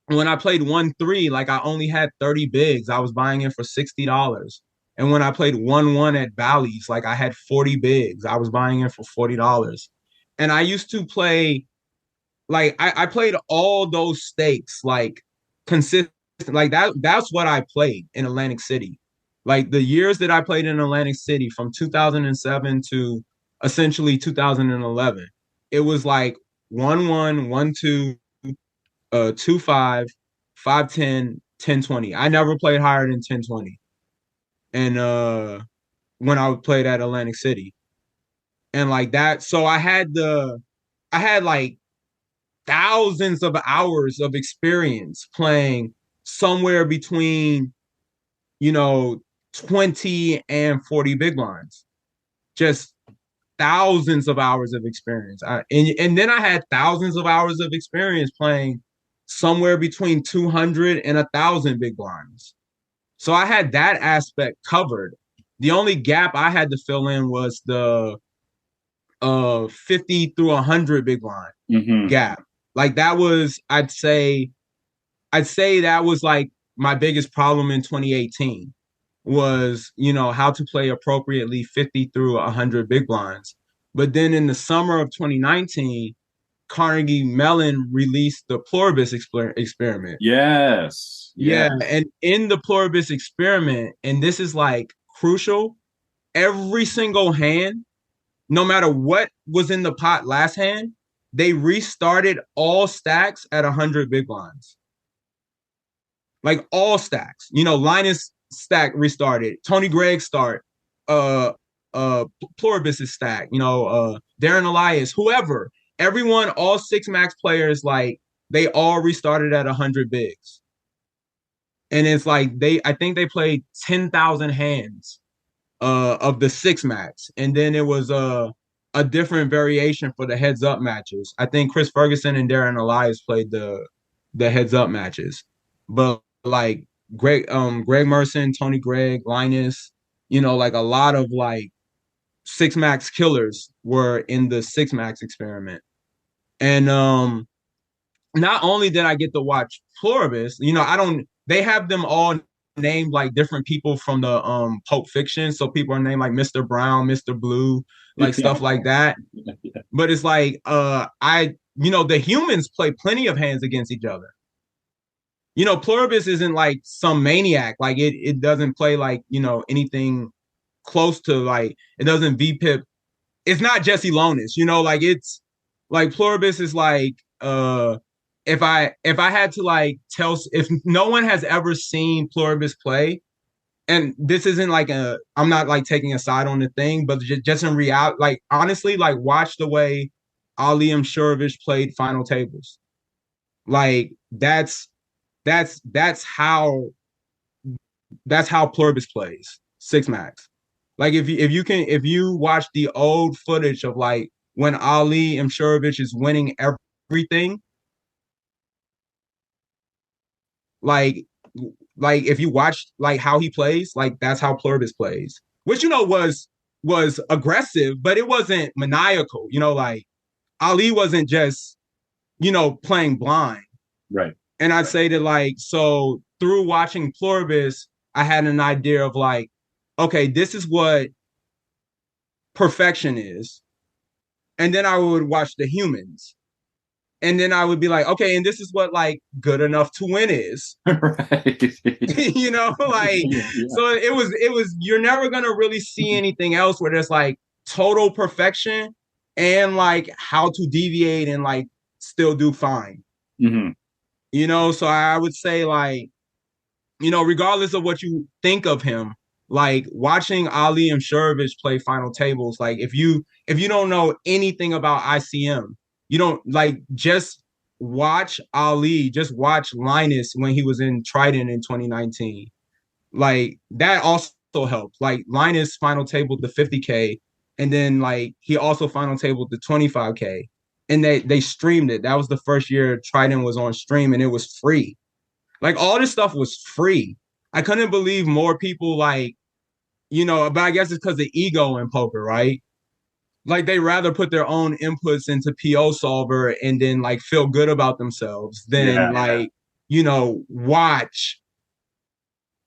when I played 1-3, like I only had 30 bigs. I was buying in for $60. And when I played 1-1 at Bally's, like I had 40 bigs. I was buying in for $40. And I used to play, like I played all those stakes, like consistent. Like that's what I played in Atlantic City. Like the years that I played in Atlantic City from 2007 to essentially 2011, it was like 1-1, 1-2, 2-5, 5-10, 10-20. I never played higher than 10-20. And when I played at Atlantic City. And like that, so I had like thousands of hours of experience playing somewhere between 20 and 40 big blinds. Just thousands of hours of experience. And then I had thousands of hours of experience playing somewhere between 200 and 1,000 big blinds. So I had that aspect covered. The only gap I had to fill in was the 50 through 100 big blind gap. Like that was, I'd say that was like my biggest problem in 2018 was, how to play appropriately 50 through 100 big blinds. But then in the summer of 2019, Carnegie Mellon released the Pluribus experiment. Yes. Yeah. And in the Pluribus experiment, and this is like crucial, every single hand, no matter what was in the pot last hand, they restarted all stacks at 100 big blinds. Like all stacks. Linus stack restarted. Tony Gregg start. Pluribus' stack. Darren Elias, whoever. Everyone, all 6 max players, like they all restarted at 100 bigs. And it's like I think they played 10,000 hands of the 6 max. And then it was a different variation for the heads up matches. I think Chris Ferguson and Darren Elias played the heads up matches. But like Greg Merson, Tony Gregg, Linus, like a lot of like 6 max killers were in the 6 max experiment. And not only did I get to watch Pluribus, they have them all named like different people from the Pulp Fiction. So people are named like Mr. Brown, Mr. Blue, like stuff like that. But it's like the humans play plenty of hands against each other. Pluribus isn't like some maniac. Like it doesn't play like, anything close to like, it doesn't VPIP. It's not Jesse Lonis, like it's like Pluribus is like, if I had to like if no one has ever seen Pluribus play, and this isn't like I'm not like taking a side on the thing, but just in reality, like honestly, like watch the way Ali Mshurovich played final tables. Like that's how Pluribus plays 6 max. Like if you watch the old footage of like when Ali Mshurovich is winning everything, like if you watch like how he plays, like that's how Pluribus plays. which was aggressive, but it wasn't maniacal. Like Ali wasn't just playing blind. Right. And I'd say that, like, so through watching Pluribus, I had an idea of like, okay, this is what perfection is. And then I would watch the humans. And then I would be like, okay, and this is what like good enough to win is. Right. Like, Yeah. so it was, you're never gonna really see anything else where there's like total perfection and like how to deviate and like still do fine. Mm-hmm. So I would say, like, regardless of what you think of him, like watching Ali and Shurovich play final tables, like if you don't know anything about ICM, you don't like just watch Ali, just watch Linus when he was in Trident in 2019. Like that also helped. Like Linus final tabled the 50K, and then like he also final tabled the 25K. And they streamed it. That was the first year Trident was on stream, and it was free. Like all this stuff was free. I couldn't believe more people like, but I guess it's because of ego in poker, right? Like they rather put their own inputs into PO solver and then like feel good about themselves than watch.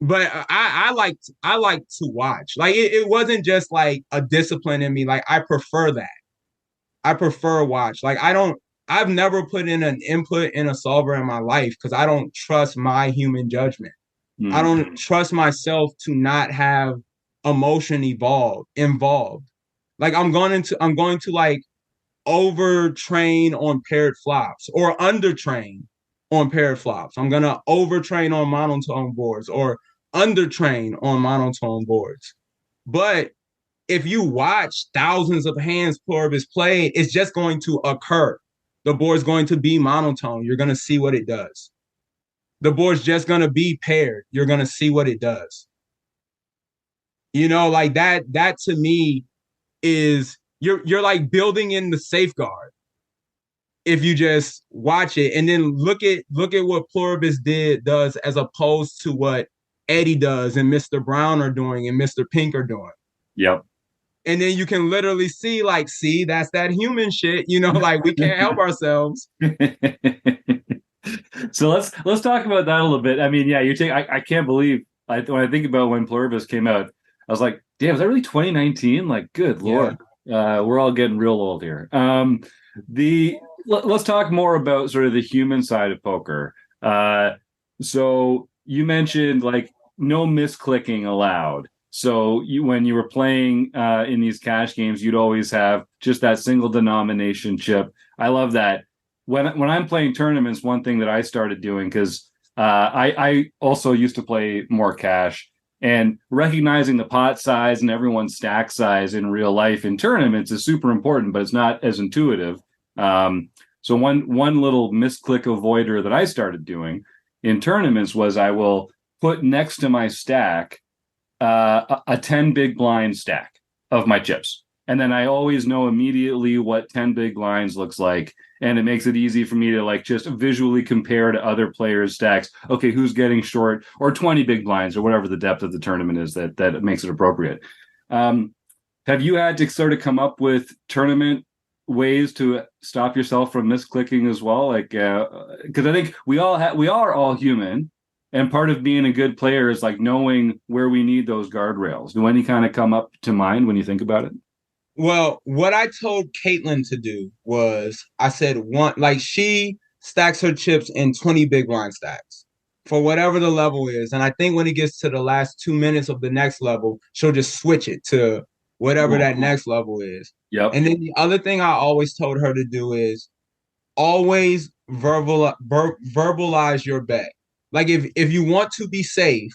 But I like to watch. Like it wasn't just like a discipline in me. Like I prefer that. I prefer watch. Like I've never put in an input in a solver in my life because I don't trust my human judgment. Mm-hmm. I don't trust myself to not have emotion involved. Like I'm going to like overtrain on paired flops or undertrain on paired flops. I'm gonna overtrain on monotone boards or undertrain on monotone boards. But if you watch thousands of hands Pluribus played, it's just going to occur. The board's going to be monotone. You're going to see what it does. The board's just going to be paired. You're going to see what it does. Like that to me is you're like building in the safeguard if you just watch it and then look at what Pluribus does as opposed to what Eddie does and Mr. Brown are doing and Mr. Pink are doing. Yep. And then you can literally see, like, that's that human shit, like we can't help ourselves. So let's talk about that a little bit. I mean, yeah, I can't believe when I think about when Pluribus came out, I was like, damn, was that really 2019? Like, good Lord. We're all getting real old here. Let's talk more about sort of the human side of poker. So you mentioned like no misclicking allowed. So when you were playing in these cash games, you'd always have just that single denomination chip. I love that. When I'm playing tournaments, one thing that I started doing, because I also used to play more cash, and recognizing the pot size and everyone's stack size in real life in tournaments is super important, but it's not as intuitive. So one little misclick avoider that I started doing in tournaments was I will put next to my stack a 10 big blind stack of my chips. And then I always know immediately what 10 big blinds looks like. And it makes it easy for me to like just visually compare to other players' stacks. Okay, who's getting short, or 20 big blinds, or whatever the depth of the tournament is that makes it appropriate. Have you had to sort of come up with tournament ways to stop yourself from misclicking as well? Like, because I think we are all human. And part of being a good player is like knowing where we need those guardrails. Do any kind of come up to mind when you think about it? Well, what I told Caitlyn to do was I said she stacks her chips in 20 big blind stacks for whatever the level is. And I think when it gets to the last 2 minutes of the next level, she'll just switch it to whatever that next level is. Yep. And then the other thing I always told her to do is always verbalize your bet. Like if you want to be safe,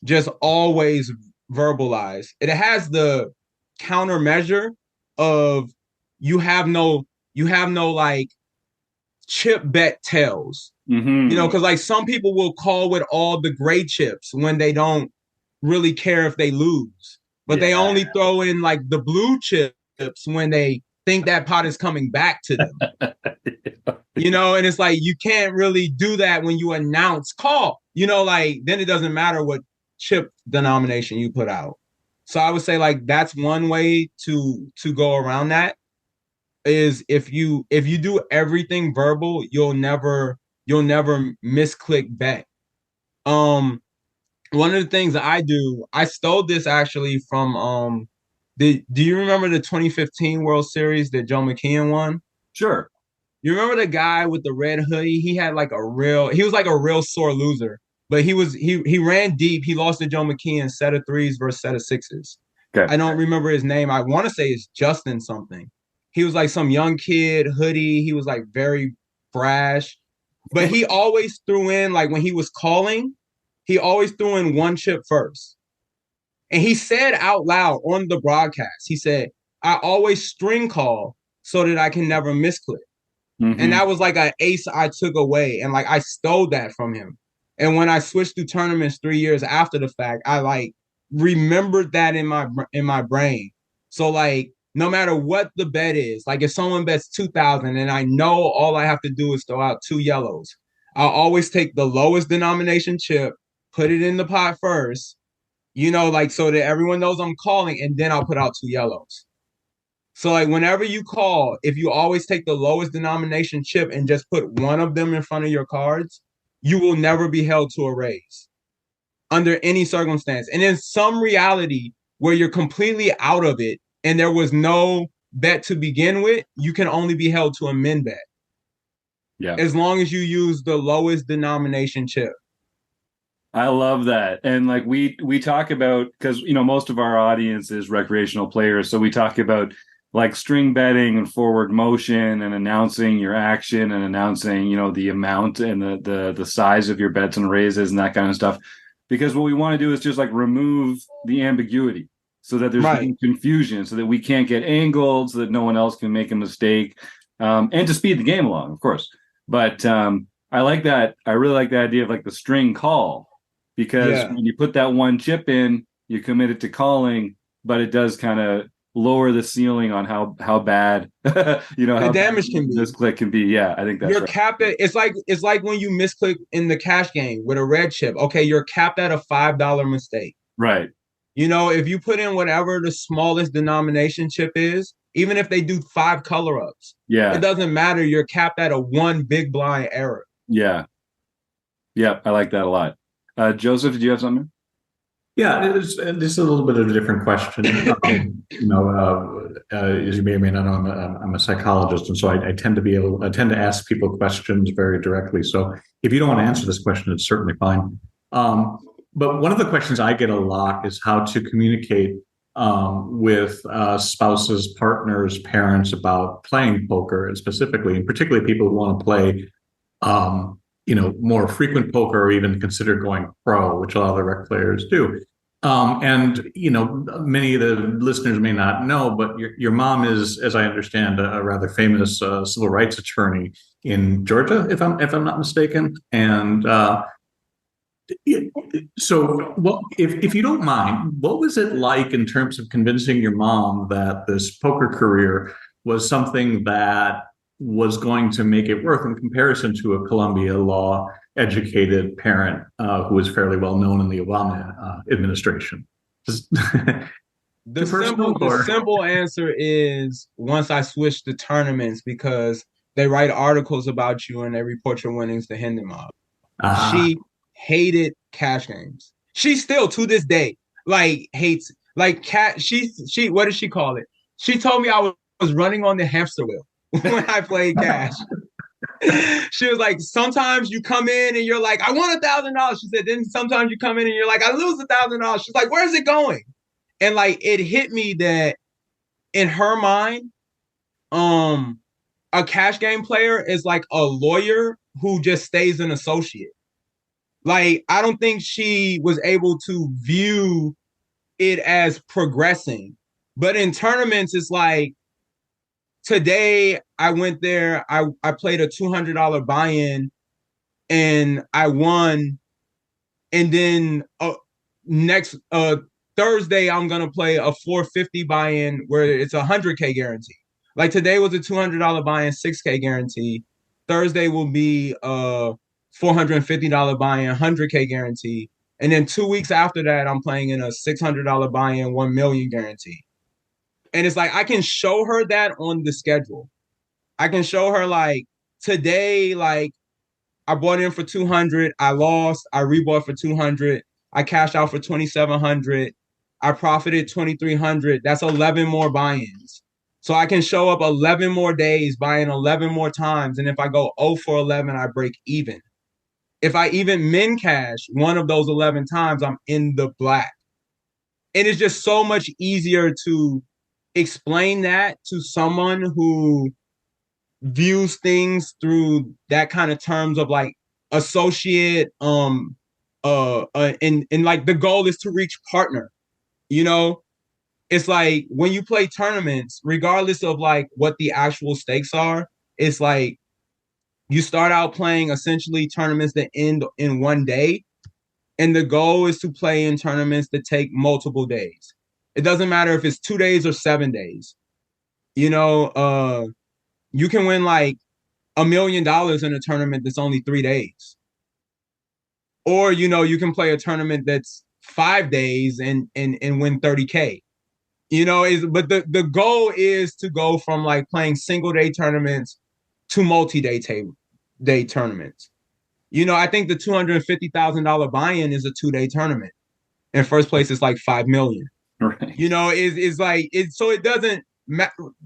just always verbalize. It has the countermeasure of you have no like chip bet tails. Mm-hmm. Because like some people will call with all the gray chips when they don't really care if they lose, but they only throw in like the blue chips when they think that pot is coming back to them. And it's like you can't really do that when you announce call. Like then it doesn't matter what chip denomination you put out. So I would say like that's one way to go around that is if you do everything verbal, you'll never misclick bet. Um, one of the things that I do, I stole this actually from do you remember the 2015 World Series that Joe McKeon won? Sure. You remember the guy with the red hoodie? He was like a real sore loser, but he ran deep. He lost to Joe McKeon set of threes versus set of sixes. Okay. I don't remember his name. I want to say it's Justin something. He was like some young kid, hoodie. He was like very brash, but he always threw in, like when he was calling, he always threw in one chip first. And he said out loud on the broadcast, he said, I always string call so that I can never misclick. Mm-hmm. And that was like an ace I took away. And like I stole that from him. And when I switched to tournaments 3 years after the fact, I like remembered that in my brain. So like no matter what the bet is, like if someone bets 2,000 and I know all I have to do is throw out 2 yellows, I'll always take the lowest denomination chip, put it in the pot first, like so that everyone knows I'm calling, and then I'll put out 2 yellows. So like whenever you call, if you always take the lowest denomination chip and just put one of them in front of your cards, you will never be held to a raise under any circumstance. And in some reality where you're completely out of it and there was no bet to begin with, you can only be held to a min bet. Yeah. As long as you use the lowest denomination chip. I love that. And like we talk about, because most of our audience is recreational players, so we talk about like string betting and forward motion and announcing your action and announcing the amount and the size of your bets and raises and that kind of stuff, because what we want to do is just like remove the ambiguity so that there's no confusion, so that we can't get angled, so that no one else can make a mistake, and to speed the game along, of course. But I like that. I really like the idea of like the string call, because when you put that one chip in, you're committed to calling, but it does kind of lower the ceiling on how bad the damage can be. This click can be. Yeah, I think that's you're capped at. It's like when you misclick in the cash game with a red chip. Okay, you're capped at a $5 mistake. Right. If you put in whatever the smallest denomination chip is, even if they do 5 color ups, it doesn't matter. You're capped at a 1 big blind error. Yeah. Yeah, I like that a lot. Joseph, did you have something? Yeah, this is a little bit of a different question. As you may or may not know, I'm a psychologist, and so I tend to ask people questions very directly. So if you don't want to answer this question, it's certainly fine. But one of the questions I get a lot is how to communicate with spouses, partners, parents about playing poker, and particularly people who want to play more frequent poker or even consider going pro, which a lot of the rec players do. And many of the listeners may not know, but your mom is, as I understand, a rather famous civil rights attorney in Georgia, if I'm not mistaken. And so, if you don't mind, what was it like in terms of convincing your mom that this poker career was something that was going to make it worth, in comparison to a Columbia law educated parent who was fairly well known in the Obama administration? The simple answer is, once I switched to tournaments, because they write articles about you and they report your winnings to Hendon Mob. She hated cash games. She still to this day hates she what did she call it? She told me I was running on the hamster wheel when I played cash. She was like, sometimes you come in and you're like, I want $1,000. She said, then sometimes you come in and you're like, I lose $1,000. She's like, where's it going? And like, it hit me that in her mind, a cash game player is like a lawyer who just stays an associate. Like, I don't think she was able to view it as progressing. But in tournaments, it's like, today I went there, I played a $200 buy-in and I won. And then next Thursday, I'm going to play a $450 buy-in where it's a $100K guarantee. Like today was a $200 buy-in, $6K guarantee. Thursday will be a $450 buy-in, $100K guarantee. And then 2 weeks after that, I'm playing in a $600 buy-in, 1 million guarantee. And it's like I can show her that on the schedule. I can show her like today, like I bought in for 200, I lost, I rebought for 200, I cashed out for 2,700, I profited 2,300. That's 11 more buy-ins. So I can show up 11 more days, buying 11 more times, and if I go 0 for 11, I break even. If I even min cash one of those 11 times, I'm in the black. And it's just so much easier to explain that to someone who views things through that kind of terms of like associate, and like the goal is to reach partner. You know, it's like when you play tournaments, regardless of like what the actual stakes are, it's like you start out playing essentially tournaments that end in one day. And the goal is to play in tournaments that take multiple days. It doesn't matter if it's 2 days or 7 days. You know, you can win like $1 million in a tournament that's only 3 days. Or, you know, you can play a tournament that's 5 days and win 30K. You know, but the goal is to go from like playing single day tournaments to multi-day day tournaments. You know, I think the $250,000 buy-in is a 2-day tournament. In first place, it's like 5 million. Right. You know, is like it. So it doesn't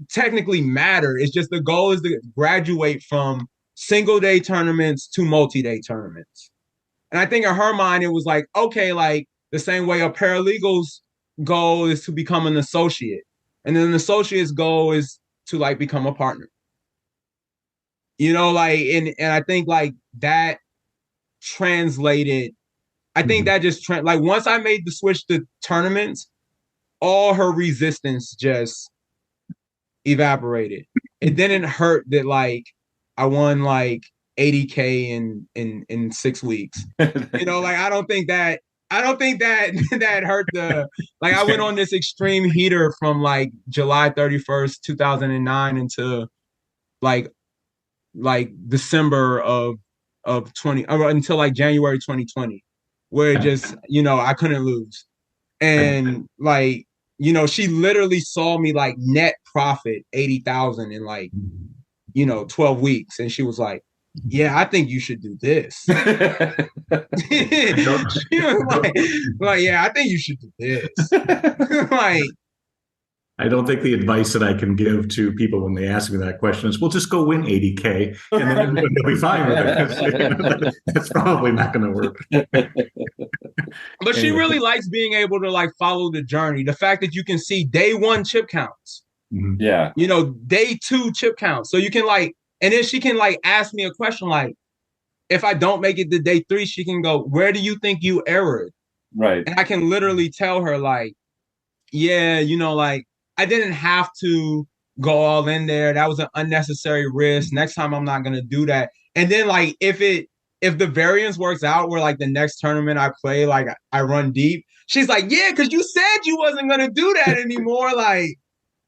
technically matter. It's just the goal is to graduate from single day tournaments to multi-day tournaments. And I think in her mind, it was like, okay, like the same way a paralegal's goal is to become an associate, and then an associate's goal is to like become a partner. You know, like and I think like that translated. I think that just like once I made the switch to tournaments, all her resistance just evaporated. It didn't hurt that like I won like 80K in 6 weeks. You know, like I don't think that that hurt the like I went on this extreme heater from like July 31st, 2009 into like December of 20 until like January 2020, where it just, you know, I couldn't lose. And like, you know, she literally saw me like net profit 80,000 in like, you know, 12 weeks. And she was like, yeah, I think you should do this. She was like, yeah, I think you should do this. Like, I don't think the advice that I can give to people when they ask me that question is, well, just go win 80K and then everybody will be fine with it. That's probably not going to work. But she really likes being able to like follow the journey. The fact that you can see day 1 chip counts. Yeah. You know, day 2 chip counts. So you can like, and then she can like ask me a question like, if I don't make it to day 3, she can go, where do you think you erred? Right. And I can literally tell her like, yeah, you know, like I didn't have to go all in there. That was an unnecessary risk. Next time I'm not gonna do that. And then like if the variance works out where like the next tournament I play, like I run deep, she's like, yeah, because you said you wasn't gonna do that anymore. Like,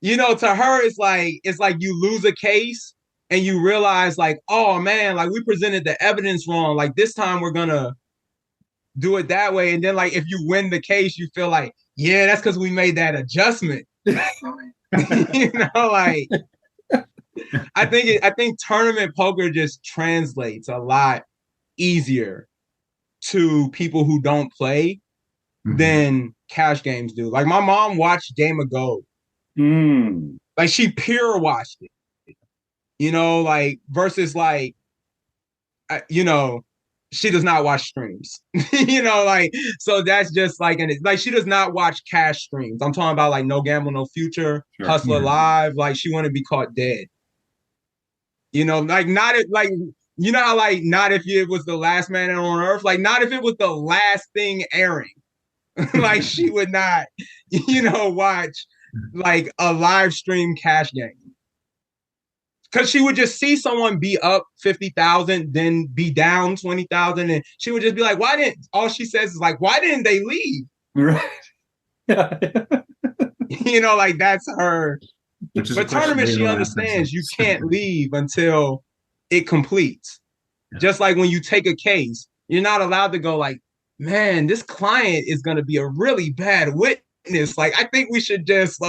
you know, to her, it's like you lose a case and you realize like, oh man, like we presented the evidence wrong. Like this time we're gonna do it that way. And then like if you win the case, you feel like, yeah, that's because we made that adjustment. You know, like I think tournament poker just translates a lot easier to people who don't play than cash games do. Like my mom watched Game of Go. Like she pure watched it. You know, like versus like you know, she does not watch streams. You know, like so that's just like like she does not watch cash streams. I'm talking about like No Gamble, No Future, Sure. Hustler Live. Like she wouldn't be caught dead. You know, like not if like you know how like not if it was the last man on earth, like not if it was the last thing airing. Like she would not, you know, watch like a live stream cash game. Because she would just see someone be up 50,000, then be down 20,000, and she would just be like, all she says is like, why didn't they leave? Right. You know, like that's her. But tournament, she understands you can't leave until it completes. Yeah. Just like when you take a case, you're not allowed to go like, man, this client is gonna be a really bad witness. Like, I think we should just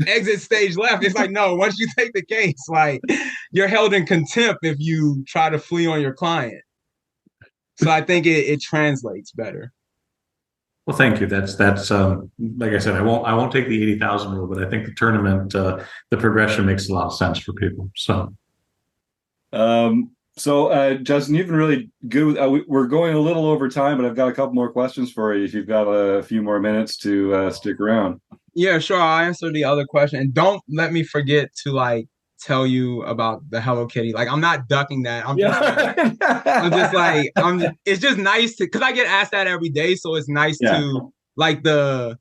exit stage left. It's like, no, once you take the case, like you're held in contempt if you try to flee on your client. So I think it translates better. Well, thank you. That's like I said, I won't take the 80,000 rule, but I think the tournament, the progression makes a lot of sense for people. So, Justin, you've been really good with, we're going a little over time, but I've got a couple more questions for you if you've got a few more minutes to stick around. Yeah, sure. I'll answer the other question. And don't let me forget to like tell you about the Hello Kitty. Like, I'm not ducking that. I'm just like, it's just nice to, because I get asked that every day. So it's nice to like the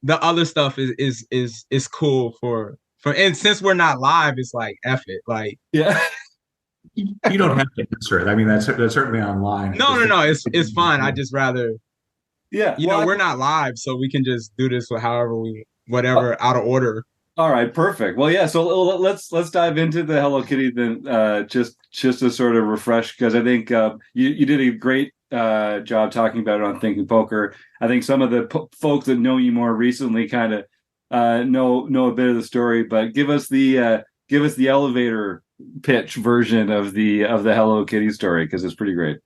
other stuff is cool for, and since we're not live, it's like, F it. Like, yeah. You don't have to answer it. I mean, that's certainly online. No. It's fine. I just rather, we're not live, so we can just do this with whatever out of order. All right, perfect. Well, yeah. So let's dive into the Hello Kitty then, just to sort of refresh, because I think you did a great job talking about it on Thinking Poker. I think some of the folks that know you more recently kind of know a bit of the story, but give us the elevator pitch version of the Hello Kitty story, because it's pretty great.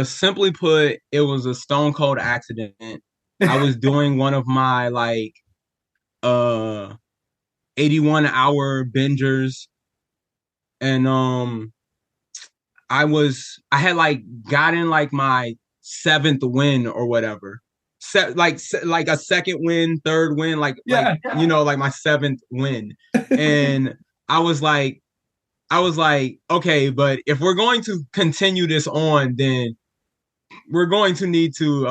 Simply put, it was a stone cold accident. I was doing one of my like 81-hour bingers, and I had like gotten like my 7th win or whatever. Like a second win, third win, like my 7th win. And I was like, okay, but if we're going to continue this on, then we're going to need to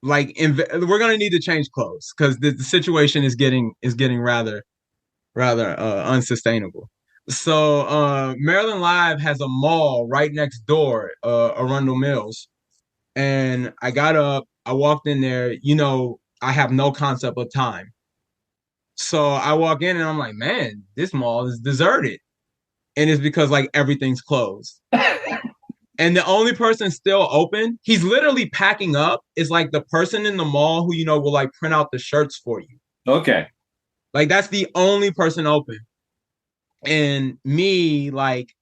we're going to need to change clothes, because the situation is getting rather unsustainable. So Maryland Live has a mall right next door, Arundel Mills, and I got up, I walked in there. I have no concept of time, so I walk in and I'm like, man, this mall is deserted. And it's because like everything's closed. And the only person still open, he's literally packing up, is like the person in the mall who, will like print out the shirts for you. Okay. Like that's the only person open. And me, like,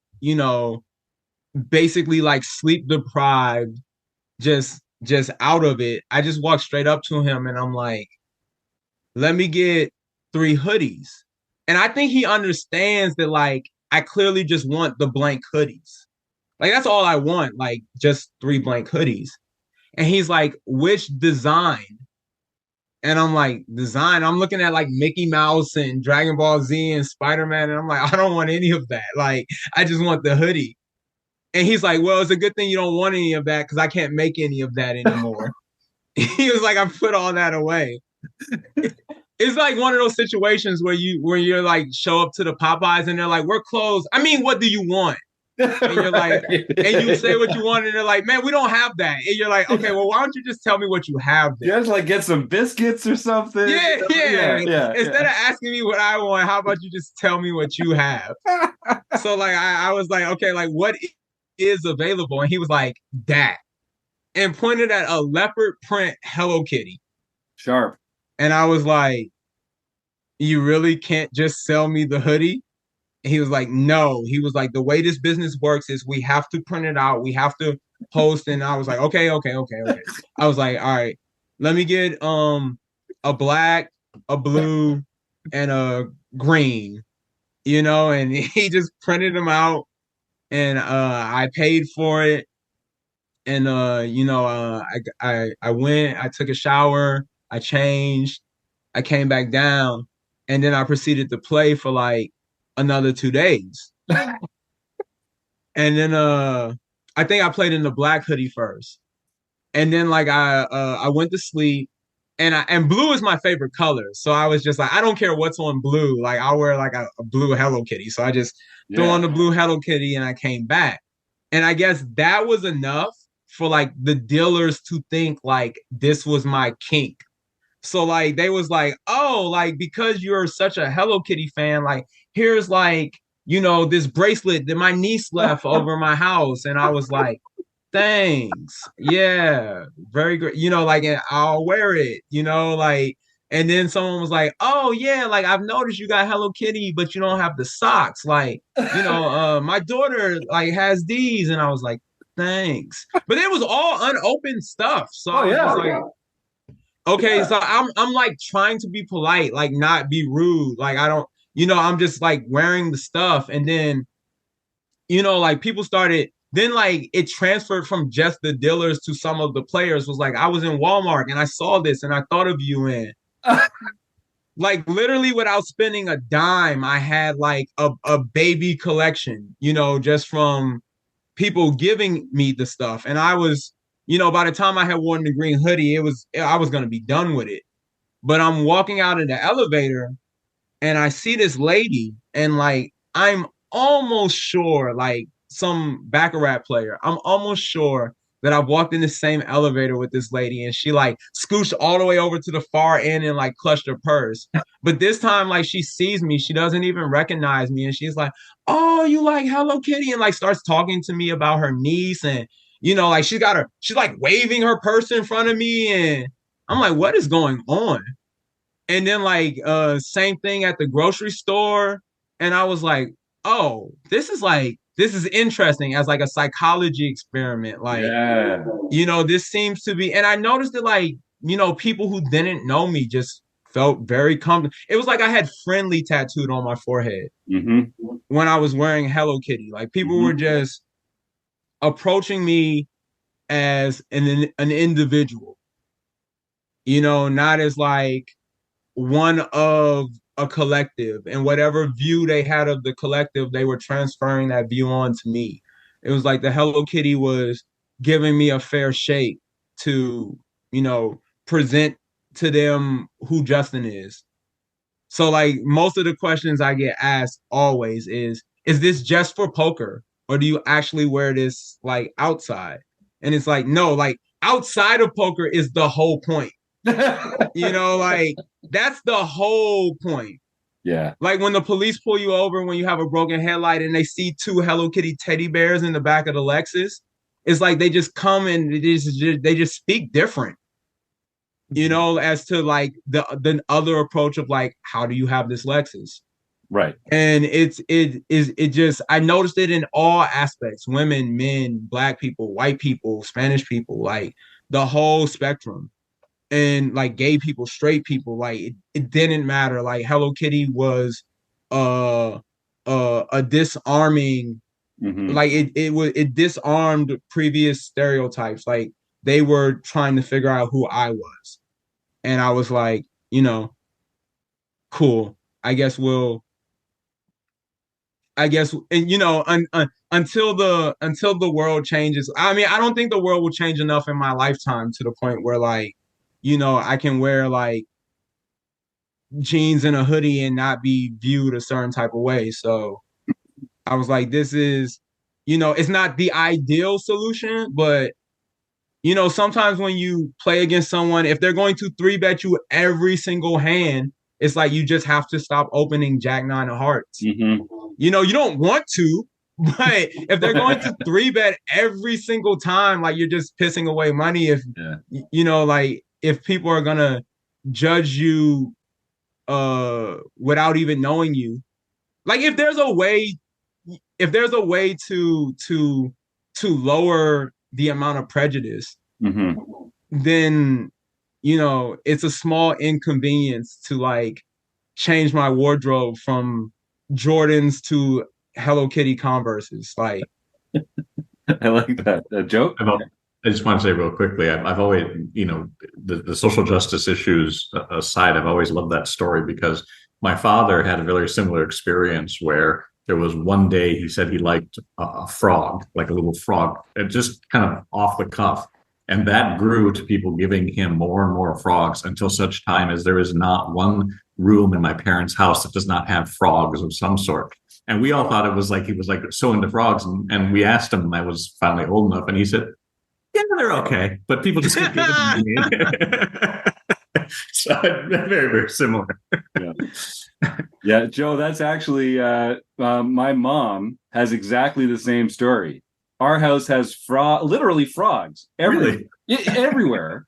basically like sleep deprived, just out of it. I just walked straight up to him and I'm like, let me get 3 hoodies. And I think he understands that like I clearly just want the blank hoodies. Like that's all I want, like just 3 blank hoodies. And he's like, which design? And I'm like, design? I'm looking at like Mickey Mouse and Dragon Ball Z and Spider-Man. And I'm like, I don't want any of that. Like, I just want the hoodie. And he's like, well, it's a good thing you don't want any of that, because I can't make any of that anymore. He was like, I put all that away. It's like one of those situations where you're like show up to the Popeyes and they're like, we're closed. I mean, what do you want? And you're like, and you say what you want, and they're like, man, we don't have that. And you're like, okay, well, why don't you just tell me what you have then? You have to like get some biscuits or something. Yeah. Instead of asking me what I want, how about you just tell me what you have? So like I was like, okay, like what is available? And he was like, that. And pointed at a leopard print Hello Kitty. Sharp. And I was like, you really can't just sell me the hoodie? And he was like, no. He was like, the way this business works is we have to print it out. We have to post. And I was like, okay. I was like, all right, let me get a black, a blue, and a green, and he just printed them out, and I paid for it. And I went, I took a shower, I changed, I came back down, and then I proceeded to play for like another 2 days. And then I think I played in the black hoodie first. And then like I went to sleep, and blue is my favorite color. So I was just like, I don't care what's on blue. Like I'll wear like a blue Hello Kitty. So I just threw on the blue Hello Kitty and I came back. And I guess that was enough for like the dealers to think like this was my kink. So like they was like, oh, like because you're such a Hello Kitty fan, like here's like, this bracelet that my niece left over my house. And I was like, thanks. Yeah, very great. Like, and I'll wear it, like, and then someone was like, oh yeah, like I've noticed you got Hello Kitty, but you don't have the socks. Like, my daughter like has these, and I was like, thanks. But it was all unopened stuff. So I was just like, okay, so I'm like trying to be polite, like not be rude. Like I don't, I'm just like wearing the stuff, and then like people started, then like it transferred from just the dealers to some of the players. Was like, I was in Walmart and I saw this and I thought of you, and like literally without spending a dime, I had like a baby collection, just from people giving me the stuff. And I was, by the time I had worn the green hoodie, I was gonna be done with it. But I'm walking out of the elevator and I see this lady, and like I'm almost sure, like some baccarat player, I'm almost sure that I've walked in the same elevator with this lady, and she like scooched all the way over to the far end and like clutched her purse. But this time, like she sees me, she doesn't even recognize me, and she's like, "Oh, you like Hello Kitty?" and like starts talking to me about her niece, and like she's like waving her purse in front of me, and I'm like, "What is going on?" And then like same thing at the grocery store. And I was like, oh, this is interesting as like a psychology experiment. Like, this seems to be, and I noticed that like, people who didn't know me just felt very comfortable. It was like I had friendly tattooed on my forehead when I was wearing Hello Kitty. Like people were just approaching me as an individual, not as like one of a collective, and whatever view they had of the collective, they were transferring that view on to me. It was like the Hello Kitty was giving me a fair shake to, present to them who Justin is. So like most of the questions I get asked always is this just for poker, or do you actually wear this like outside? And it's like, no, like outside of poker is the whole point. Like that's the whole point. Yeah. Like when the police pull you over when you have a broken headlight and they see two Hello Kitty teddy bears in the back of the Lexus, it's like they just come and they just speak different. As to like the other approach of like, how do you have this Lexus? Right. And it just, I noticed it in all aspects: women, men, black people, white people, Spanish people, like the whole spectrum. And like gay people, straight people, like it didn't matter. Like Hello Kitty was a disarming, like it disarmed previous stereotypes. Like they were trying to figure out who I was. And I was like, cool. I guess, and until the world changes. I mean, I don't think the world will change enough in my lifetime to the point where like, I can wear like jeans and a hoodie and not be viewed a certain type of way. So I was like, this is, it's not the ideal solution, but sometimes when you play against someone, if they're going to 3-bet you every single hand, it's like you just have to stop opening Jack 9 of hearts. You don't want to, but if they're going to 3-bet every single time, like you're just pissing away money. If like if people are gonna judge you without even knowing you, like if there's a way to lower the amount of prejudice, then it's a small inconvenience to like change my wardrobe from Jordans to Hello Kitty Converses. Like I like that. Joe? I just want to say real quickly, I've always, the social justice issues aside, I've always loved that story because my father had a very similar experience where there was one day he said he liked a frog, like a little frog, just kind of off the cuff. And that grew to people giving him more and more frogs until such time as there is not one room in my parents' house that does not have frogs of some sort. And we all thought it was like he was like so into frogs. And we asked him, and I was finally old enough, and he said, yeah, they're okay, but people just keep giving them to me. So very, very similar. Yeah, Joe, that's actually my mom has exactly the same story. our house has literally frogs everywhere.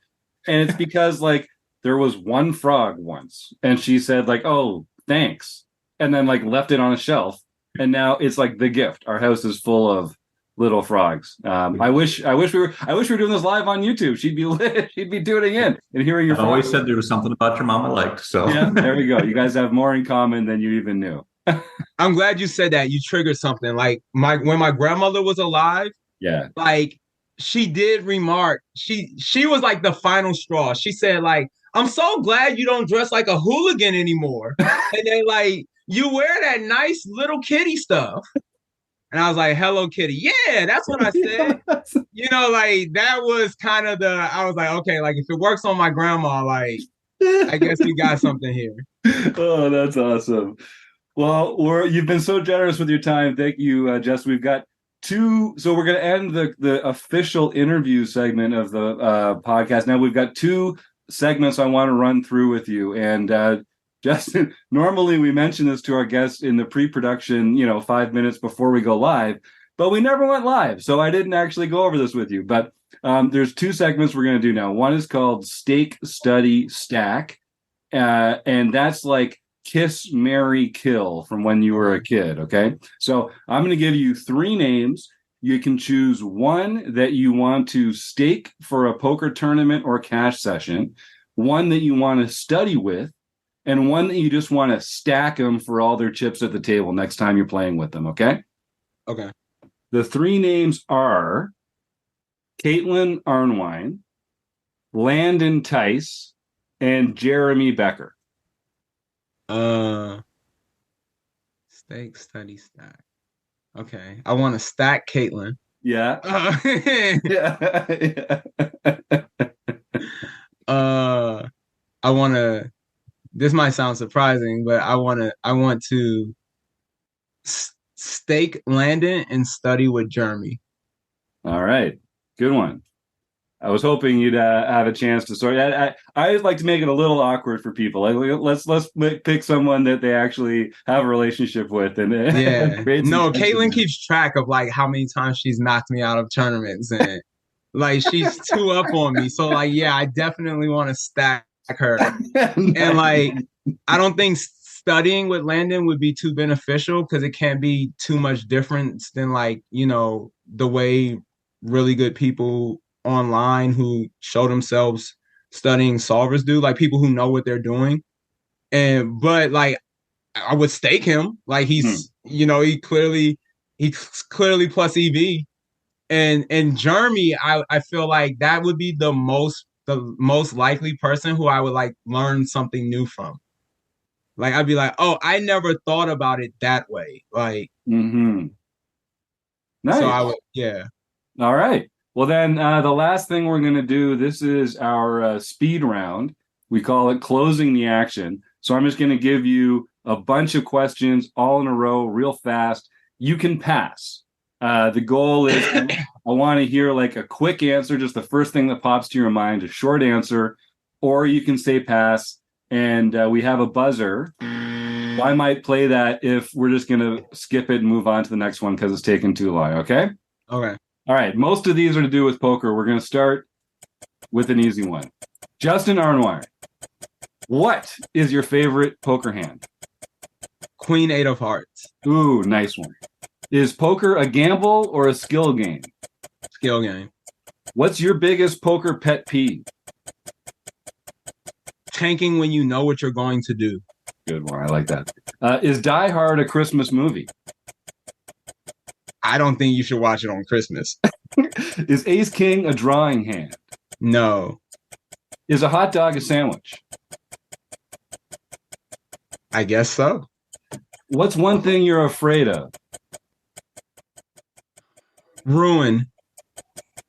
And it's because like there was one frog once and she said like, oh, thanks. And then like left it on a shelf. And now it's like the gift. Our house is full of little frogs. I wish we were doing this live on YouTube. She'd be lit. She'd be tuning in and hearing your I've always frogs. said there was something about your mom I liked. So Yeah, there we go. You guys have more in common than you even knew. I'm glad you said that. You triggered something. Like when my grandmother was alive, Yeah. like she did remark, she was like the final straw. She said, like, I'm so glad you don't dress like a hooligan anymore. And then like you wear that nice little kitty stuff. And I was like, Hello Kitty. Yeah, that's what I said. You know, like that was kind of I was like, okay, like if it works on my grandma, like I guess we got something here. Oh, that's awesome. Well, you've been so generous with your time. Thank you, Jess. We've got two. So we're going to end the official interview segment of the podcast. Now we've got two segments I want to run through with you. And Justin, normally we mention this to our guests in the pre-production, 5 minutes before we go live, but we never went live. So I didn't actually go over this with you. But there's two segments we're going to do now. One is called Stake, Study, Stack. And that's like Kiss, Marry, Kill from when you were a kid, okay? So I'm going to give you three names. You can choose one that you want to stake for a poker tournament or cash session, one that you want to study with, and one that you just want to stack them for all their chips at the table next time you're playing with them, okay? Okay. The three names are Caitlyn Arnwine, Landon Tice, and Jeremy Becker. Stake, study, stack. Okay. I want to stack Caitlyn. Yeah. Yeah. I want to. This might sound surprising, but I want to stake Landon and study with Jeremy. All right. Good one. I was hoping you'd have a chance to sort. I like to make it a little awkward for people. Like, let's pick someone that they actually have a relationship with. And yeah, no, Caitlyn keeps track of like how many times she's knocked me out of tournaments, and like she's too up on me. So like, yeah, I definitely want to stack her. And like, I don't think studying with Landon would be too beneficial because it can't be too much difference than like the way really good people online who show themselves studying solvers do, like people who know what they're doing. But like I would stake him. Like he's he's clearly plus EV. And Jeremy, I feel like that would be the most likely person who I would like learn something new from. Like I'd be like, oh, I never thought about it that way. Like nice. So I would, yeah. All right. Well, then the last thing we're going to do, this is our speed round. We call it closing the action. So I'm just going to give you a bunch of questions all in a row, real fast. You can pass. The goal is I want to hear like a quick answer, just the first thing that pops to your mind, a short answer, or you can say pass. And we have a buzzer. I might play that if we're just going to skip it and move on to the next one because it's taken too long. Okay? Okay. All right, most of these are to do with poker. We're going to start with an easy one. Justine Arnwine, what is your favorite poker hand? Queen 8 of hearts. Ooh, nice one. Is poker a gamble or a skill game? Skill game. What's your biggest poker pet peeve? Tanking when you know what you're going to do. Good one, I like that. Is Die Hard a Christmas movie? I don't think you should watch it on Christmas. Is Ace King a drawing hand? No. Is a hot dog a sandwich? I guess so. What's one thing you're afraid of? Ruin.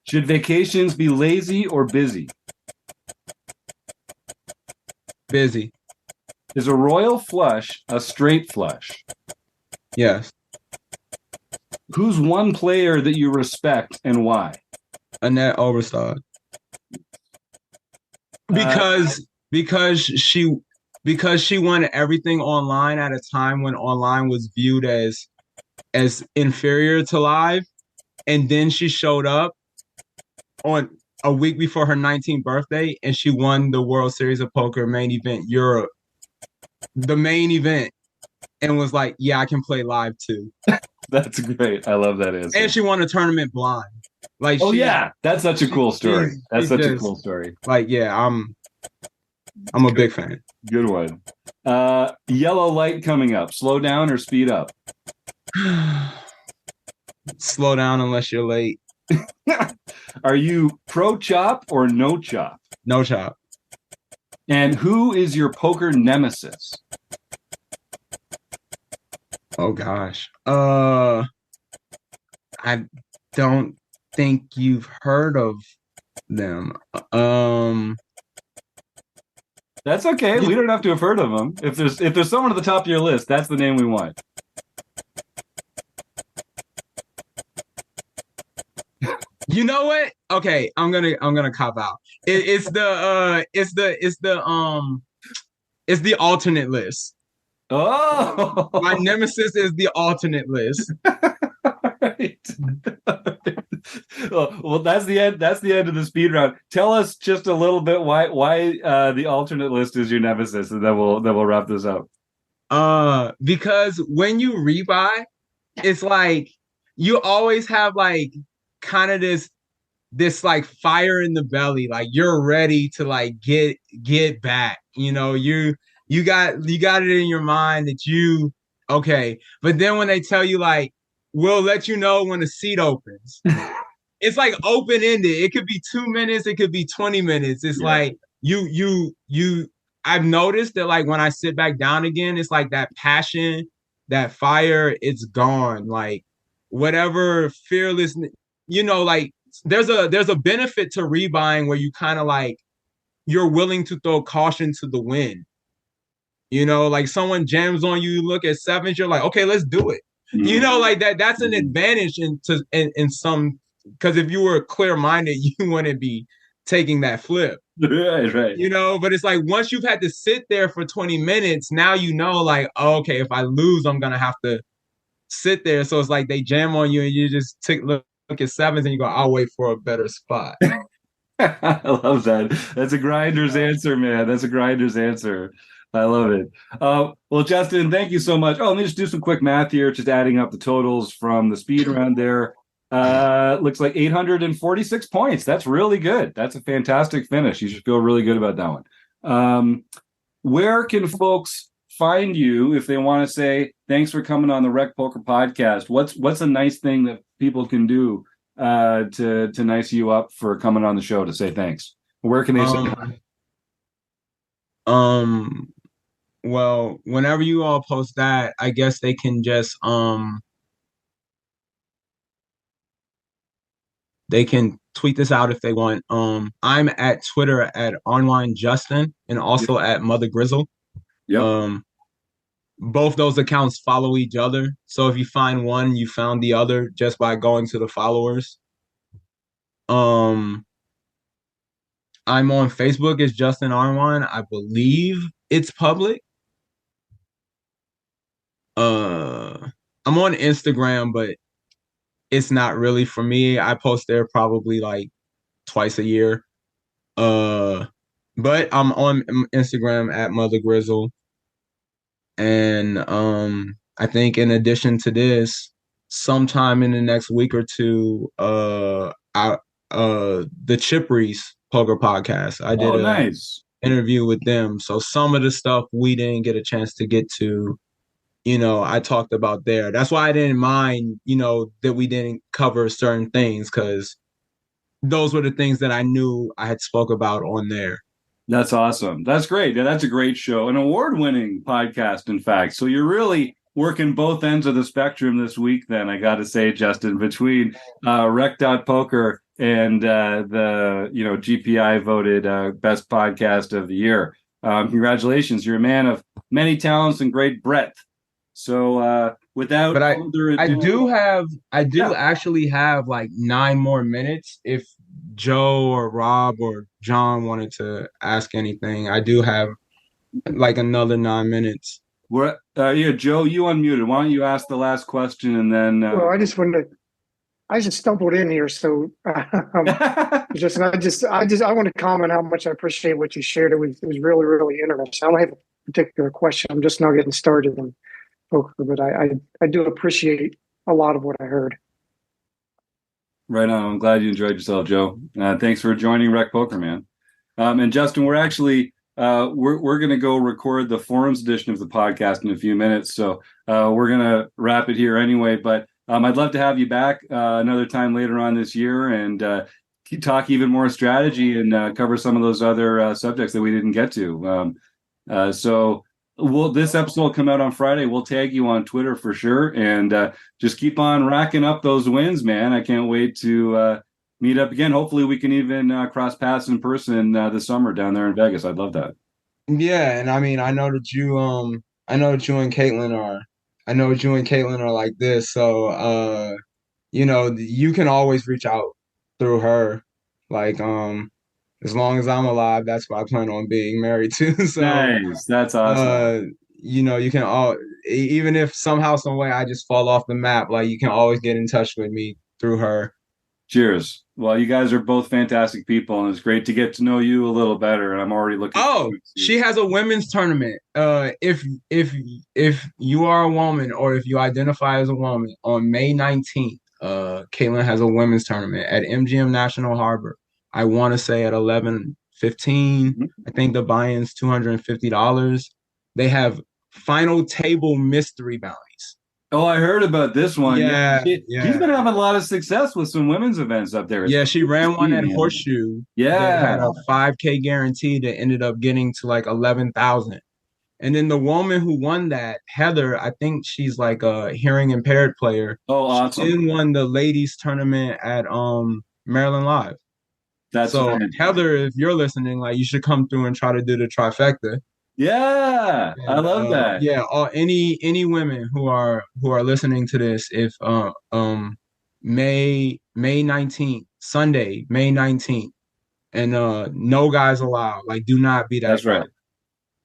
Should vacations be lazy or busy? Busy. Is a royal flush a straight flush? Yes. Who's one player that you respect and why? Annette Overstad. Because she won everything online at a time when online was viewed as inferior to live. And then she showed up on a week before her 19th birthday, and she won the World Series of Poker main event Europe, the main event, and was like, "Yeah, I can play live too." That's great. I love that answer. And she won a tournament blind. Like, oh yeah, that's such a cool story. That's such a cool story. Like, yeah, I'm a big fan. Good one. Yellow light coming up. Slow down or speed up? Slow down unless you're late. Are you pro chop or no chop? No chop. And who is your poker nemesis? Oh gosh. I don't think you've heard of them. That's okay. We don't have to have heard of them. If there's someone at the top of your list, that's the name we want. You know what? Okay, I'm gonna cop out. It's the alternate list. Oh, My nemesis is the alternate list. right. Well, that's the end. That's the end of the speed round. Tell us just a little bit why the alternate list is your nemesis, and then we'll wrap this up. Because when you rebuy, it's like you always have like kind of this like fire in the belly, like you're ready to like get back. You know, you got it in your mind that okay, but then when they tell you like, we'll let you know when the seat opens. It's like open-ended. It could be 2 minutes, it could be 20 minutes. It's like I've noticed that like when I sit back down again, it's like that passion, that fire, it's gone. Like whatever fearlessness, like there's a benefit to rebuying where you kind of like you're willing to throw caution to the wind. Like someone jams on you, look at sevens, you're like, okay, let's do it. Mm-hmm. Like that's an advantage in some, because if you were clear-minded, you wouldn't be taking that flip. Right. But it's like once you've had to sit there for 20 minutes, now like, oh, okay, if I lose, I'm gonna have to sit there. So it's like they jam on you and you just look at sevens and you go, I'll wait for a better spot. I love that. That's a grinder's answer, man. That's a grinder's answer. I love it. Well, Justin, thank you so much. Oh, let me just do some quick math here, just adding up the totals from the speed round there. Looks like 846 points. That's really good. That's a fantastic finish. You should feel really good about that one. Where can folks find you if they want to say thanks for coming on the Rec Poker podcast? What's a nice thing that people can do to nice you up for coming on the show to say thanks? Where can they say that? Well, whenever you all post that, I guess they can just they can tweet this out if they want. I'm at Twitter at Arwine Justin and also at Mother Grizzle. Yep. Both those accounts follow each other. So if you find one, you found the other just by going to the followers. I'm on Facebook as Justine Arnwine. I believe it's public. I'm on Instagram, but it's not really for me. I post there probably like twice a year. But I'm on Instagram at Mother Grizzle. And I think in addition to this, sometime in the next week or two, the Chipperies Poker Podcast. I did nice interview with them. So some of the stuff we didn't get a chance to get to, I talked about there. That's why I didn't mind, that we didn't cover certain things, because those were the things that I knew I had spoke about on there. That's awesome. That's great. Yeah, that's a great show. An award-winning podcast, in fact. So you're really working both ends of the spectrum this week, then, I got to say, Justin, between Rec.Poker and the GPI voted best podcast of the year. Congratulations. You're a man of many talents and great breadth. So without further ado, I do actually have like 9 more minutes. If Joe or Rob or John wanted to ask anything, I do have like another 9 minutes. Joe, you unmuted. Why don't you ask the last question and then? Well, I just wanted I just stumbled in here, so I want to comment how much I appreciate what you shared. It was really, really interesting. I don't have a particular question. I'm just now getting started in poker, but I do appreciate a lot of what I heard. Right on. I'm glad you enjoyed yourself, Joe. Thanks for joining Rec Poker, man. And Justin, we're actually we're going to go record the forums edition of the podcast in a few minutes, so we're going to wrap it here anyway. But I'd love to have you back another time later on this year and talk even more strategy and cover some of those other subjects that we didn't get to. So this episode will come out on Friday. We'll tag you on Twitter for sure, and just keep on racking up those wins, man. I can't wait to meet up again. Hopefully we can even cross paths in person this summer down there in Vegas. I'd love that. Yeah, and I mean, I know that you and Caitlyn are like this, so you can always reach out through her. Like, as long as I'm alive, that's what I plan on being married to. So Nice. That's awesome. you can even if somehow, some way I just fall off the map, like you can always get in touch with me through her. Cheers. Well, you guys are both fantastic people, and it's great to get to know you a little better. And I'm already looking. Oh, she has a women's tournament. If you are a woman or if you identify as a woman, on May 19th, Caitlyn has a women's tournament at MGM National Harbor. I want to say at 11:15. Mm-hmm. I think the buy-in's $250. They have final table mystery bounties. Oh, I heard about this one. Yeah. She's been having a lot of success with some women's events up there. Yeah, she ran one at Horseshoe. Yeah. That had a 5K guarantee that ended up getting to like 11,000. And then the woman who won that, Heather, I think she's like a hearing impaired player. Oh, awesome. She won the ladies tournament at Maryland Live. That's so fantastic. Heather, if you're listening, like you should come through and try to do the trifecta. Yeah, I love that. Yeah, any women who are listening to this, if May 19th, Sunday, May 19th, and no guys allowed. Like, do not be that. That's guy. right.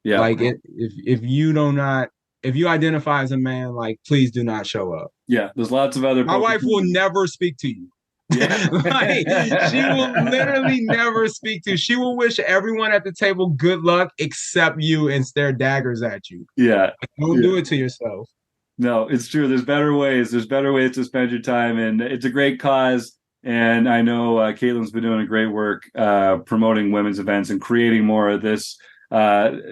Yeah. Like if you identify as a man, like please do not show up. Yeah, there's lots of other. My wife will never speak to you. Yeah. Like, she will literally never speak to you. She will wish everyone at the table good luck except you and stare daggers at you. Yeah. Don't do it to yourself. No, it's true. There's better ways. There's better ways to spend your time, and it's a great cause. And I know Caitlyn's been doing a great work promoting women's events and creating more of this.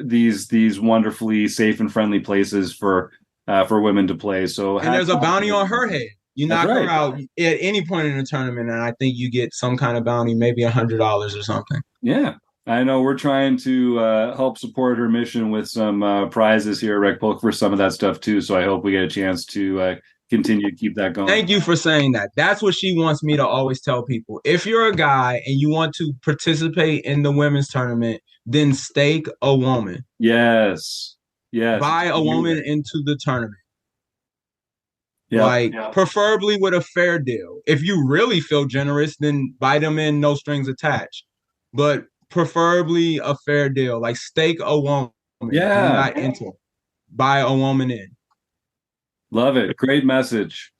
These wonderfully safe and friendly places for women to play. So, and there's a bounty on her head. You knock her out at any point in the tournament, and I think you get some kind of bounty, maybe $100 or something. Yeah, I know we're trying to help support her mission with some prizes here at RecPoker for some of that stuff too. So I hope we get a chance to continue to keep that going. Thank you for saying that. That's what she wants me to always tell people. If you're a guy and you want to participate in the women's tournament, then stake a woman. Yes. Buy a woman into the tournament. Preferably with a fair deal. If you really feel generous, then buy them in, no strings attached. But preferably a fair deal. Like stake a woman. Yeah. Not enter. Buy a woman in. Love it. Great message.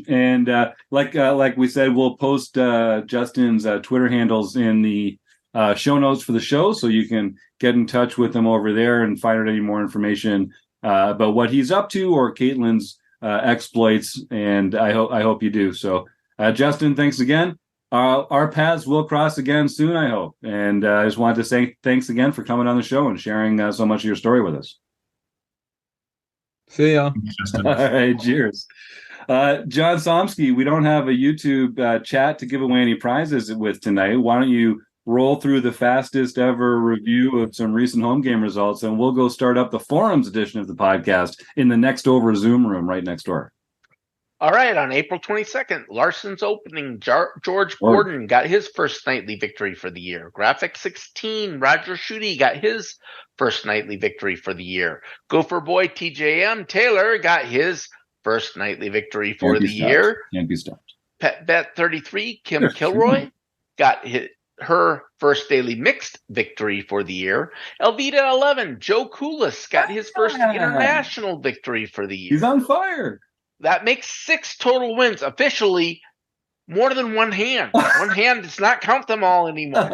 And like we said, we'll post Justin's Twitter handles in the show notes for the show, so you can get in touch with him over there and find out any more information about what he's up to or Caitlyn's exploits. And I hope you do. So, Justin, thanks again. Our paths will cross again soon, I hope. And I just wanted to say thanks again for coming on the show and sharing so much of your story with us. See ya. All right, cheers. John Somsky, we don't have a YouTube chat to give away any prizes with tonight. Why don't you roll through the fastest ever review of some recent home game results, and we'll go start up the forums edition of the podcast in the next over Zoom room right next door. All right, on April 22nd, Larson's opening, George Gordon got his first nightly victory for the year. Graphic 16, Roger Schutte got his first nightly victory for the year. Gopher Boy TJM Taylor got his first nightly victory for the year. Can't be stopped. Pet Bet 33, Kim Kilroy got her first daily mixed victory for the year. Elvita 11, Joe Koulis got his first international victory for the year. He's on fire. That makes 6 total wins officially More than one hand. One hand does not count them all anymore.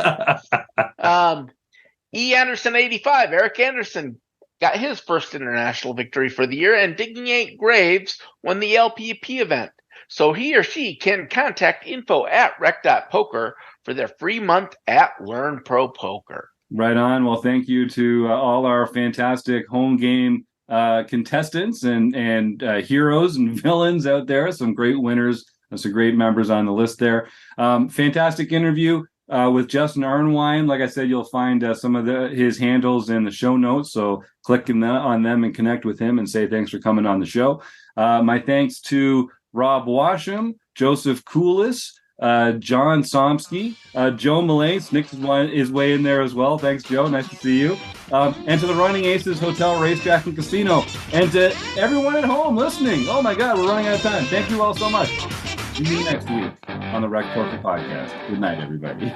E. Anderson 85, Eric Anderson got his first international victory for the year, and Digging 8 Graves won the LPP event. So he or she can contact info at rec.poker for their free month at Learn Pro Poker. Right on. Well, thank you to all our fantastic home game contestants and heroes and villains out there. Some great winners and some great members on the list there. Fantastic interview with Justine Arnwine. Like I said, you'll find some of his handles in the show notes. So click on them and connect with him and say thanks for coming on the show. My thanks to Rob Washam, Joseph Koulis, John Somsky, Joe Malace. Nick is way in there as well. Thanks, Joe. Nice to see you. And to the Running Aces Hotel, Racetrack, and Casino. And to everyone at home listening. Oh, my God, we're running out of time. Thank you all so much. See you next week on the RecPoker Podcast. Good night, everybody.